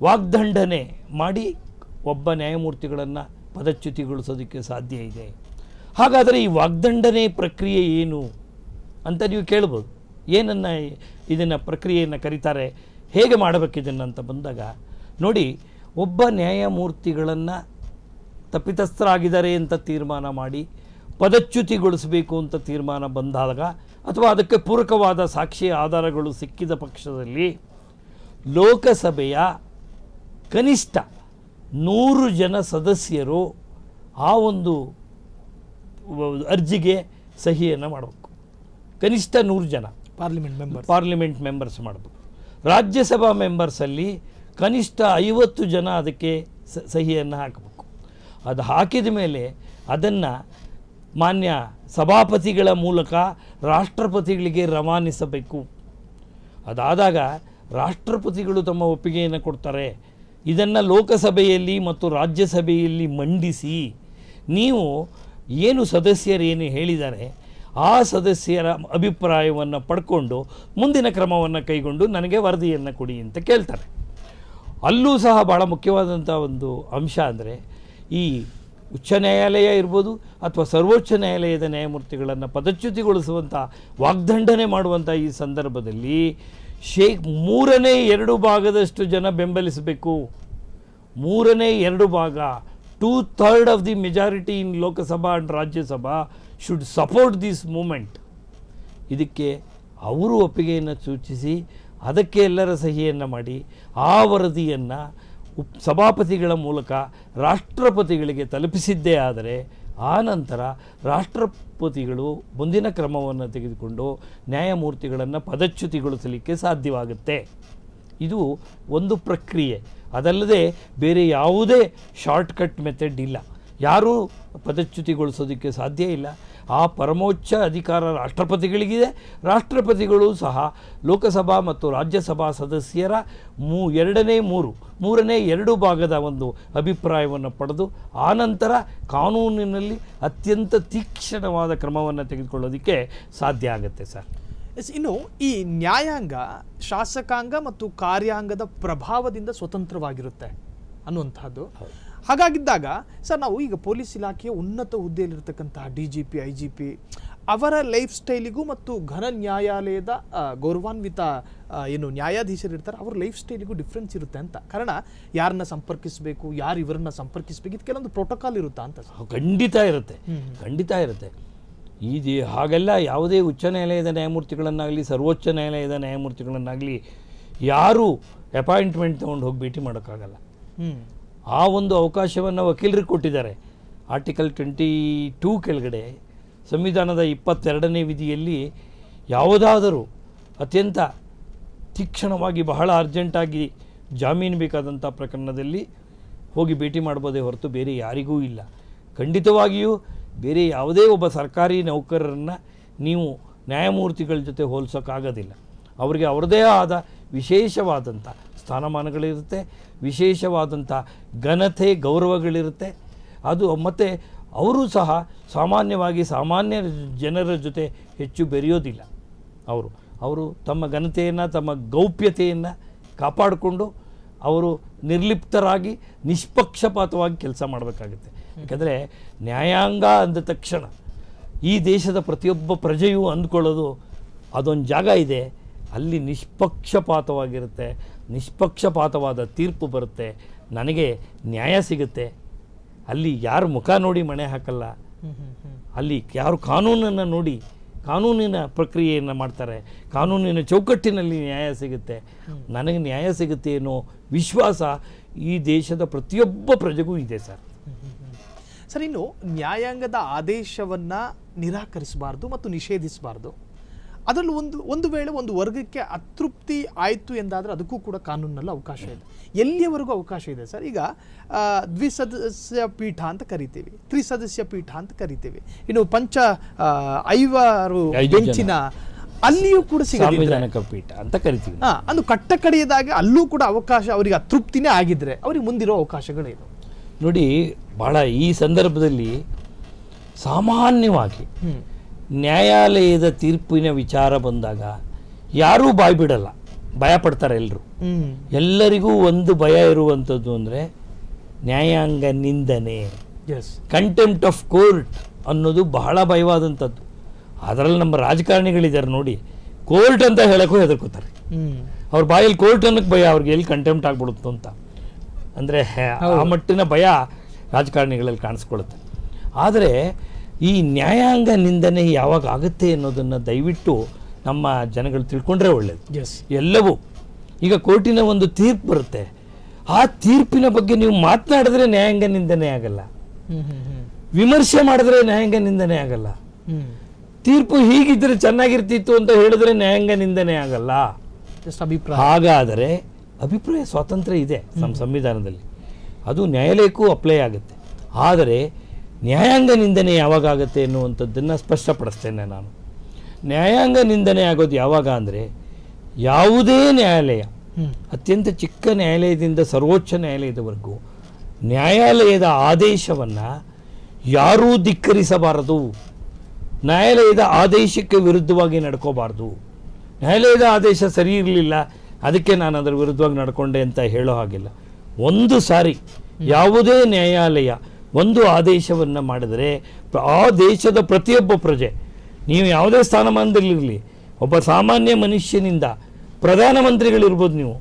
B: ವಾಗ್ದಂಡನೆ ಮಾಡಿ ಒಬ್ಬ ನ್ಯಾಯಮೂರ್ತಿಗಳನ್ನು ಪದಚ್ಯುತಿಗೊಳಿಸೋದಕ್ಕೆ ಸಾಧ್ಯ ಇದೆ. ಹಾಗಾದರೆ ಈ ವಾಗ್ದಂಡನೆ ಪ್ರಕ್ರಿಯೆ ಏನು ಅಂತ ನೀವು ಕೇಳ್ಬೋದು. ಏನನ್ನು ಇದನ್ನು ಪ್ರಕ್ರಿಯೆಯನ್ನು ಕರೀತಾರೆ, ಹೇಗೆ ಮಾಡಬೇಕಿದನ್ನು ಅಂತ ಬಂದಾಗ ನೋಡಿ, ಒಬ್ಬ ನ್ಯಾಯಮೂರ್ತಿಗಳನ್ನು ತಪ್ಪಿತಸ್ಥರಾಗಿದ್ದಾರೆ ಅಂತ ತೀರ್ಮಾನ ಮಾಡಿ ಪದಚ್ಯುತಿಗೊಳಿಸಬೇಕು ಅಂತ ತೀರ್ಮಾನ ಬಂದಾಗ ಅಥವಾ ಅದಕ್ಕೆ ಪೂರಕವಾದ ಸಾಕ್ಷಿ ಆಧಾರಗಳು ಸಿಕ್ಕಿದ ಪಕ್ಷದಲ್ಲಿ ಲೋಕಸಭೆಯ ಕನಿಷ್ಠ 100 ಜನ ಸದಸ್ಯರು ಆ ಒಂದು ಅರ್ಜಿಗೆ ಸಹಿಯನ್ನು ಮಾಡಬೇಕು. ಕನಿಷ್ಠ 100 ಜನ ಪಾರ್ಲಿಮೆಂಟ್ ಮೆಂಬರ್ಸ್ ಮಾಡಬೇಕು. ರಾಜ್ಯಸಭಾ ಮೆಂಬರ್ಸಲ್ಲಿ ಕನಿಷ್ಠ 50 ಜನ ಅದಕ್ಕೆ ಸಹಿಯನ್ನು ಹಾಕಬೇಕು. ಅದು ಹಾಕಿದ ಮೇಲೆ ಅದನ್ನು ಮಾನ್ಯ ಸಭಾಪತಿಗಳ ಮೂಲಕ ರಾಷ್ಟ್ರಪತಿಗಳಿಗೆ ರವಾನಿಸಬೇಕು. ಅದಾದಾಗ ರಾಷ್ಟ್ರಪತಿಗಳು ತಮ್ಮ ಒಪ್ಪಿಗೆಯನ್ನು ಕೊಡ್ತಾರೆ. ಇದನ್ನು ಲೋಕಸಭೆಯಲ್ಲಿ ಮತ್ತು ರಾಜ್ಯಸಭೆಯಲ್ಲಿ ಮಂಡಿಸಿ ನೀವು ಏನು ಸದಸ್ಯರೇನು ಹೇಳಿದ್ದಾರೆ ಆ ಸದಸ್ಯರ ಅಭಿಪ್ರಾಯವನ್ನು ಪಡ್ಕೊಂಡು ಮುಂದಿನ ಕ್ರಮವನ್ನು ಕೈಗೊಂಡು ನನಗೆ ವರದಿಯನ್ನು ಕೊಡಿ ಅಂತ ಕೇಳ್ತಾರೆ. ಅಲ್ಲೂ ಸಹ ಭಾಳ ಮುಖ್ಯವಾದಂಥ ಒಂದು ಅಂಶ ಅಂದರೆ ಈ ಉಚ್ಚ ನ್ಯಾಯಾಲಯ ಇರ್ಬೋದು ಅಥವಾ ಸರ್ವೋಚ್ಚ ನ್ಯಾಯಾಲಯದ ನ್ಯಾಯಮೂರ್ತಿಗಳನ್ನು ಪದಚ್ಯುತಿಗೊಳಿಸುವಂಥ ವಾಗ್ದಂಡನೆ ಮಾಡುವಂಥ ಈ ಸಂದರ್ಭದಲ್ಲಿ 3/2 ಜನ ಬೆಂಬಲಿಸಬೇಕು. 3/2 2/3 of the majority in Lok Sabha and Rajya Sabha should support this movement. ಇದಕ್ಕೆ ಅವರು ಒಪ್ಪಿಗೆಯನ್ನು ಸೂಚಿಸಿ ಅದಕ್ಕೆ ಎಲ್ಲರ ಸಹಿಯನ್ನು ಮಾಡಿ ಆ ವರದಿಯನ್ನು ಸಭಾಪತಿಗಳ ಮೂಲಕ ರಾಷ್ಟ್ರಪತಿಗಳಿಗೆ ತಲುಪಿಸಿದ್ದೇ ಆದರೆ ಆ ನಂತರ ರಾಷ್ಟ್ರಪತಿಗಳು ಮುಂದಿನ ಕ್ರಮವನ್ನು ತೆಗೆದುಕೊಂಡು ನ್ಯಾಯಮೂರ್ತಿಗಳನ್ನು ಪದಚ್ಯುತಿಗೊಳಿಸಲಿಕ್ಕೆ ಸಾಧ್ಯವಾಗುತ್ತೆ. ಇದು ಒಂದು ಪ್ರಕ್ರಿಯೆ. ಅದಲ್ಲದೆ ಬೇರೆ ಯಾವುದೇ ಶಾರ್ಟ್ಕಟ್ ಮೆಥಡ್ ಇಲ್ಲ. ಯಾರೂ ಪದಚ್ಯುತಿಗೊಳಿಸೋದಕ್ಕೆ ಸಾಧ್ಯ ಇಲ್ಲ. ಆ ಪರಮೋಚ್ಚ ಅಧಿಕಾರ ರಾಷ್ಟ್ರಪತಿಗಳಿಗಿದೆ. ರಾಷ್ಟ್ರಪತಿಗಳು ಸಹ ಲೋಕಸಭಾ ಮತ್ತು ರಾಜ್ಯಸಭಾ ಸದಸ್ಯರ 2/3 ಒಂದು ಅಭಿಪ್ರಾಯವನ್ನು ಪಡೆದು ಆನಂತರ ಕಾನೂನಿನಲ್ಲಿ ಅತ್ಯಂತ ತೀಕ್ಷ್ಣವಾದ ಕ್ರಮವನ್ನು ತೆಗೆದುಕೊಳ್ಳೋದಕ್ಕೆ ಸಾಧ್ಯ ಆಗುತ್ತೆ ಸರ್.
A: ಇನ್ನು ಈ ನ್ಯಾಯಾಂಗ ಶಾಸಕಾಂಗ ಮತ್ತು ಕಾರ್ಯಾಂಗದ ಪ್ರಭಾವದಿಂದ ಸ್ವತಂತ್ರವಾಗಿರುತ್ತೆ ಅನ್ನುವಂಥದ್ದು. ಹಾಗಾಗಿದ್ದಾಗ ಸರ್, ನಾವು ಈಗ ಪೊಲೀಸ್ ಇಲಾಖೆಯ ಉನ್ನತ ಹುದ್ದೆಯಲ್ಲಿರ್ತಕ್ಕಂತಹ DGP IGP ಅವರ ಲೈಫ್ ಸ್ಟೈಲಿಗೂ ಮತ್ತು ಘನ ನ್ಯಾಯಾಲಯದ ಗೌರವಾನ್ವಿತ ಏನು ನ್ಯಾಯಾಧೀಶರು ಇರ್ತಾರೆ ಅವ್ರ ಲೈಫ್ ಸ್ಟೈಲಿಗೂ ಡಿಫ್ರೆನ್ಸ್ ಇರುತ್ತೆ ಅಂತ. ಕಾರಣ ಯಾರನ್ನ ಸಂಪರ್ಕಿಸಬೇಕು, ಯಾರು ಇವರನ್ನ ಸಂಪರ್ಕಿಸಬೇಕು, ಇದು ಕೆಲವೊಂದು ಪ್ರೋಟೋಕಾಲ್ ಇರುತ್ತಾ ಅಂತ.
B: ಖಂಡಿತ ಇರುತ್ತೆ, ಖಂಡಿತ ಇರುತ್ತೆ. ಹಾಗೆಲ್ಲ ಯಾವುದೇ ಉಚ್ಚ ನ್ಯಾಯಾಲಯದ ನ್ಯಾಯಮೂರ್ತಿಗಳನ್ನಾಗಲಿ ಸರ್ವೋಚ್ಚ ನ್ಯಾಯಾಲಯದ ನ್ಯಾಯಮೂರ್ತಿಗಳನ್ನಾಗಲಿ ಯಾರೂ ಅಪಾಯಿಂಟ್ಮೆಂಟ್ ತೊಗೊಂಡು ಹೋಗಿ ಭೇಟಿ ಮಾಡೋಕ್ಕಾಗಲ್ಲ. ಆ ಒಂದು ಅವಕಾಶವನ್ನು ವಕೀಲರಿಗೆ ಕೊಟ್ಟಿದ್ದಾರೆ. ಆರ್ಟಿಕಲ್ 22 ಕೆಳಗಡೆ ಸಂವಿಧಾನದ 22ನೇ ವಿಧಿಯಲ್ಲಿ ಯಾವುದಾದರೂ ಅತ್ಯಂತ ತೀಕ್ಷ್ಣವಾಗಿ ಬಹಳ ಅರ್ಜೆಂಟಾಗಿ ಜಾಮೀನು ಬೇಕಾದಂಥ ಪ್ರಕರಣದಲ್ಲಿ ಹೋಗಿ ಭೇಟಿ ಮಾಡ್ಬೋದೇ ಹೊರತು ಬೇರೆ ಯಾರಿಗೂ ಇಲ್ಲ. ಖಂಡಿತವಾಗಿಯೂ ಬೇರೆ ಯಾವುದೇ ಒಬ್ಬ ಸರ್ಕಾರಿ ನೌಕರರನ್ನು ನೀವು ನ್ಯಾಯಮೂರ್ತಿಗಳ ಜೊತೆ ಹೋಲಿಸೋಕ್ಕಾಗೋದಿಲ್ಲ. ಅವರಿಗೆ ಅವರದೇ ಆದ ವಿಶೇಷವಾದಂಥ ಸ್ಥಾನಮಾನಗಳಿರುತ್ತೆ, ವಿಶೇಷವಾದಂಥ ಘನತೆ ಗೌರವಗಳಿರುತ್ತೆ. ಅದು ಮತ್ತು ಅವರು ಸಹ ಸಾಮಾನ್ಯವಾಗಿ ಸಾಮಾನ್ಯ ಜನರ ಜೊತೆ ಹೆಚ್ಚು ಬೆರೆಯೋದಿಲ್ಲ. ಅವರು ತಮ್ಮ ಘನತೆಯನ್ನು ತಮ್ಮ ಗೌಪ್ಯತೆಯನ್ನು ಕಾಪಾಡಿಕೊಂಡು ಅವರು ನಿರ್ಲಿಪ್ತರಾಗಿ ನಿಷ್ಪಕ್ಷಪಾತವಾಗಿ ಕೆಲಸ ಮಾಡಬೇಕಾಗುತ್ತೆ. ಯಾಕಂದರೆ ನ್ಯಾಯಾಂಗ ಅಂದ ತಕ್ಷಣ ಈ ದೇಶದ ಪ್ರತಿಯೊಬ್ಬ ಪ್ರಜೆಯೂ ಅಂದ್ಕೊಳ್ಳೋದು ಅದೊಂದು ಜಾಗ ಇದೆ, ಅಲ್ಲಿ ನಿಷ್ಪಕ್ಷಪಾತವಾಗಿರುತ್ತೆ, ನಿಷ್ಪಕ್ಷಪಾತವಾದ ತೀರ್ಪು ಬರುತ್ತೆ, ನನಗೆ ನ್ಯಾಯ ಸಿಗುತ್ತೆ, ಅಲ್ಲಿ ಯಾರು ಮುಖ ನೋಡಿ ಮಣೆ ಹಾಕಲ್ಲ, ಅಲ್ಲಿ ಯಾರು ಕಾನೂನನ್ನು ನೋಡಿ ಕಾನೂನಿನ ಪ್ರಕ್ರಿಯೆಯನ್ನು ಮಾಡ್ತಾರೆ, ಕಾನೂನಿನ ಚೌಕಟ್ಟಿನಲ್ಲಿ ನ್ಯಾಯ ಸಿಗುತ್ತೆ, ನನಗೆ ನ್ಯಾಯ ಸಿಗುತ್ತೆ ಅನ್ನೋ ವಿಶ್ವಾಸ ಈ ದೇಶದ ಪ್ರತಿಯೊಬ್ಬ ಪ್ರಜೆಗೂ ಇದೆ ಸರ್.
A: ಸರ್, ಇನ್ನು ನ್ಯಾಯಾಂಗದ ಆದೇಶವನ್ನು ನಿರಾಕರಿಸಬಾರ್ದು ಮತ್ತು ನಿಷೇಧಿಸಬಾರ್ದು. ಅದರಲ್ಲೂ ಒಂದು ವೇಳೆ ಒಂದು ವರ್ಗಕ್ಕೆ ಅತೃಪ್ತಿ ಆಯಿತು ಎಂದಾದರೆ ಅದಕ್ಕೂ ಕೂಡ ಕಾನೂನಿನಲ್ಲಿ ಅವಕಾಶ ಇದೆ. ಎಲ್ಲಿಯವರೆಗೂ ಅವಕಾಶ ಇದೆ ಸರ್? ಈಗ ದ್ವಿಸದಸ್ಯ ಪೀಠ ಅಂತ ಕರಿತೀವಿ, ತ್ರಿಸದಸ್ಯ ಪೀಠ ಅಂತ ಕರಿತೀವಿ, ಇನ್ನು 5 ಬೆಂಚಿನ ಅಲ್ಲಿಯೂ ಕೂಡ
B: ಸಾಂವಿಧಾನಿಕ ಪೀಠ ಅಂತ ಕರಿತೀವಿ.
A: ಅದು ಕಟ್ಟಕಡೆಯದಾಗ ಅಲ್ಲೂ ಕೂಡ ಅವಕಾಶ ಅವರಿಗೆ ಅತೃಪ್ತಿನೇ ಆಗಿದ್ರೆ ಅವರಿಗೆ ಮುಂದಿರೋ ಅವಕಾಶಗಳೇನು
B: ನೋಡಿ. ಬಹಳ ಈ ಸಂದರ್ಭದಲ್ಲಿ ಸಾಮಾನ್ಯವಾಗಿ ನ್ಯಾಯಾಲಯದ ತೀರ್ಪಿನ ವಿಚಾರ ಬಂದಾಗ ಯಾರೂ ಬಾಯ್ ಬಿಡಲ್ಲ, ಭಯ ಪಡ್ತಾರೆ ಎಲ್ಲರಿಗೂ ಒಂದು ಭಯ ಇರುವಂಥದ್ದು ಅಂದರೆ ನ್ಯಾಯಾಂಗ ನಿಂದನೆ, ಕಂಟೆಂಪ್ಟ್ ಆಫ್ ಕೋರ್ಟ್ ಅನ್ನೋದು ಬಹಳ ಭಯವಾದಂಥದ್ದು. ಅದರಲ್ಲಿ ನಮ್ಮ ರಾಜಕಾರಣಿಗಳಿದ್ದಾರೆ ನೋಡಿ, ಕೋರ್ಟ್ ಅಂತ ಹೇಳೋಕ್ಕೂ ಹೆದರ್ಕೋತಾರೆ. ಅವ್ರ ಬಾಯಲ್ಲಿ ಕೋರ್ಟ್ ಅನ್ನೋಕ್ಕೆ ಭಯ, ಅವ್ರಿಗೆ ಎಲ್ಲಿ ಕಂಟೆಂಪ್ಟ್ ಆಗ್ಬಿಡುತ್ತೋ ಅಂತ. ಅಂದರೆ ಆ ಮಟ್ಟಿನ ಭಯ ರಾಜಕಾರಣಿಗಳಲ್ಲಿ ಕಾಣಿಸ್ಕೊಳ್ಳುತ್ತೆ. ಆದರೆ ಈ ನ್ಯಾಯಾಂಗ ನಿಂದನೆ ಯಾವಾಗ ಆಗುತ್ತೆ ಅನ್ನೋದನ್ನು ದಯವಿಟ್ಟು ನಮ್ಮ ಜನಗಳು ತಿಳ್ಕೊಂಡ್ರೆ ಒಳ್ಳೆಯದು. ಎಲ್ಲವೂ ಈಗ ಕೋರ್ಟಿನ ಒಂದು ತೀರ್ಪು ಬರುತ್ತೆ, ಆ ತೀರ್ಪಿನ ಬಗ್ಗೆ ನೀವು ಮಾತನಾಡಿದ್ರೆ ನ್ಯಾಯಾಂಗ ನಿಂದನೆ ಆಗಲ್ಲ, ವಿಮರ್ಶೆ ಮಾಡಿದ್ರೆ ನ್ಯಾಯಾಂಗ ನಿಂದನೆ ಆಗಲ್ಲ, ತೀರ್ಪು ಹೀಗಿದ್ರೆ ಚೆನ್ನಾಗಿರ್ತಿತ್ತು ಅಂತ ಹೇಳಿದ್ರೆ ನ್ಯಾಯಾಂಗ ನಿಂದನೆ ಆಗಲ್ಲ. ಹಾಗಾದರೆ ಅಭಿಪ್ರಾಯ ಸ್ವಾತಂತ್ರ್ಯ ಇದೆ ನಮ್ಮ ಸಂವಿಧಾನದಲ್ಲಿ, ಅದು ನ್ಯಾಯಾಲಯಕ್ಕೂ ಅಪ್ಲೈ ಆಗುತ್ತೆ. ಆದರೆ ನ್ಯಾಯಾಂಗ ನಿಂದನೆ ಯಾವಾಗ ಆಗುತ್ತೆ ಎನ್ನುವಂಥದ್ದನ್ನು ಸ್ಪಷ್ಟಪಡಿಸ್ತೇನೆ ನಾನು. ನ್ಯಾಯಾಂಗ ನಿಂದನೆ ಆಗೋದು ಯಾವಾಗ ಅಂದರೆ, ಯಾವುದೇ ನ್ಯಾಯಾಲಯ, ಅತ್ಯಂತ ಚಿಕ್ಕ ನ್ಯಾಯಾಲಯದಿಂದ ಸರ್ವೋಚ್ಚ ನ್ಯಾಯಾಲಯದವರೆಗೂ ನ್ಯಾಯಾಲಯದ ಆದೇಶವನ್ನು ಯಾರೂ ಧಿಕ್ಕರಿಸಬಾರದು, ನ್ಯಾಯಾಲಯದ ಆದೇಶಕ್ಕೆ ವಿರುದ್ಧವಾಗಿ ನಡ್ಕೋಬಾರ್ದು. ನ್ಯಾಯಾಲಯದ ಆದೇಶ ಸರಿ ಇರಲಿಲ್ಲ ಅದಕ್ಕೆ ನಾನು ಅದರ ವಿರುದ್ಧವಾಗಿ ನಡ್ಕೊಂಡೆ ಅಂತ ಹೇಳೋ ಹಾಗಿಲ್ಲ. ಒಂದು ಸಾರಿ ಯಾವುದೇ ನ್ಯಾಯಾಲಯ ಒಂದು ಆದೇಶವನ್ನು ಮಾಡಿದರೆ ಆ ದೇಶದ ಪ್ರತಿಯೊಬ್ಬ ಪ್ರಜೆ, ನೀವು ಯಾವುದೇ ಸ್ಥಾನಮಾನದಲ್ಲಿರಲಿ, ಒಬ್ಬ ಸಾಮಾನ್ಯ ಮನುಷ್ಯನಿಂದ ಪ್ರಧಾನಮಂತ್ರಿಗಳಿರ್ಬೋದು, ನೀವು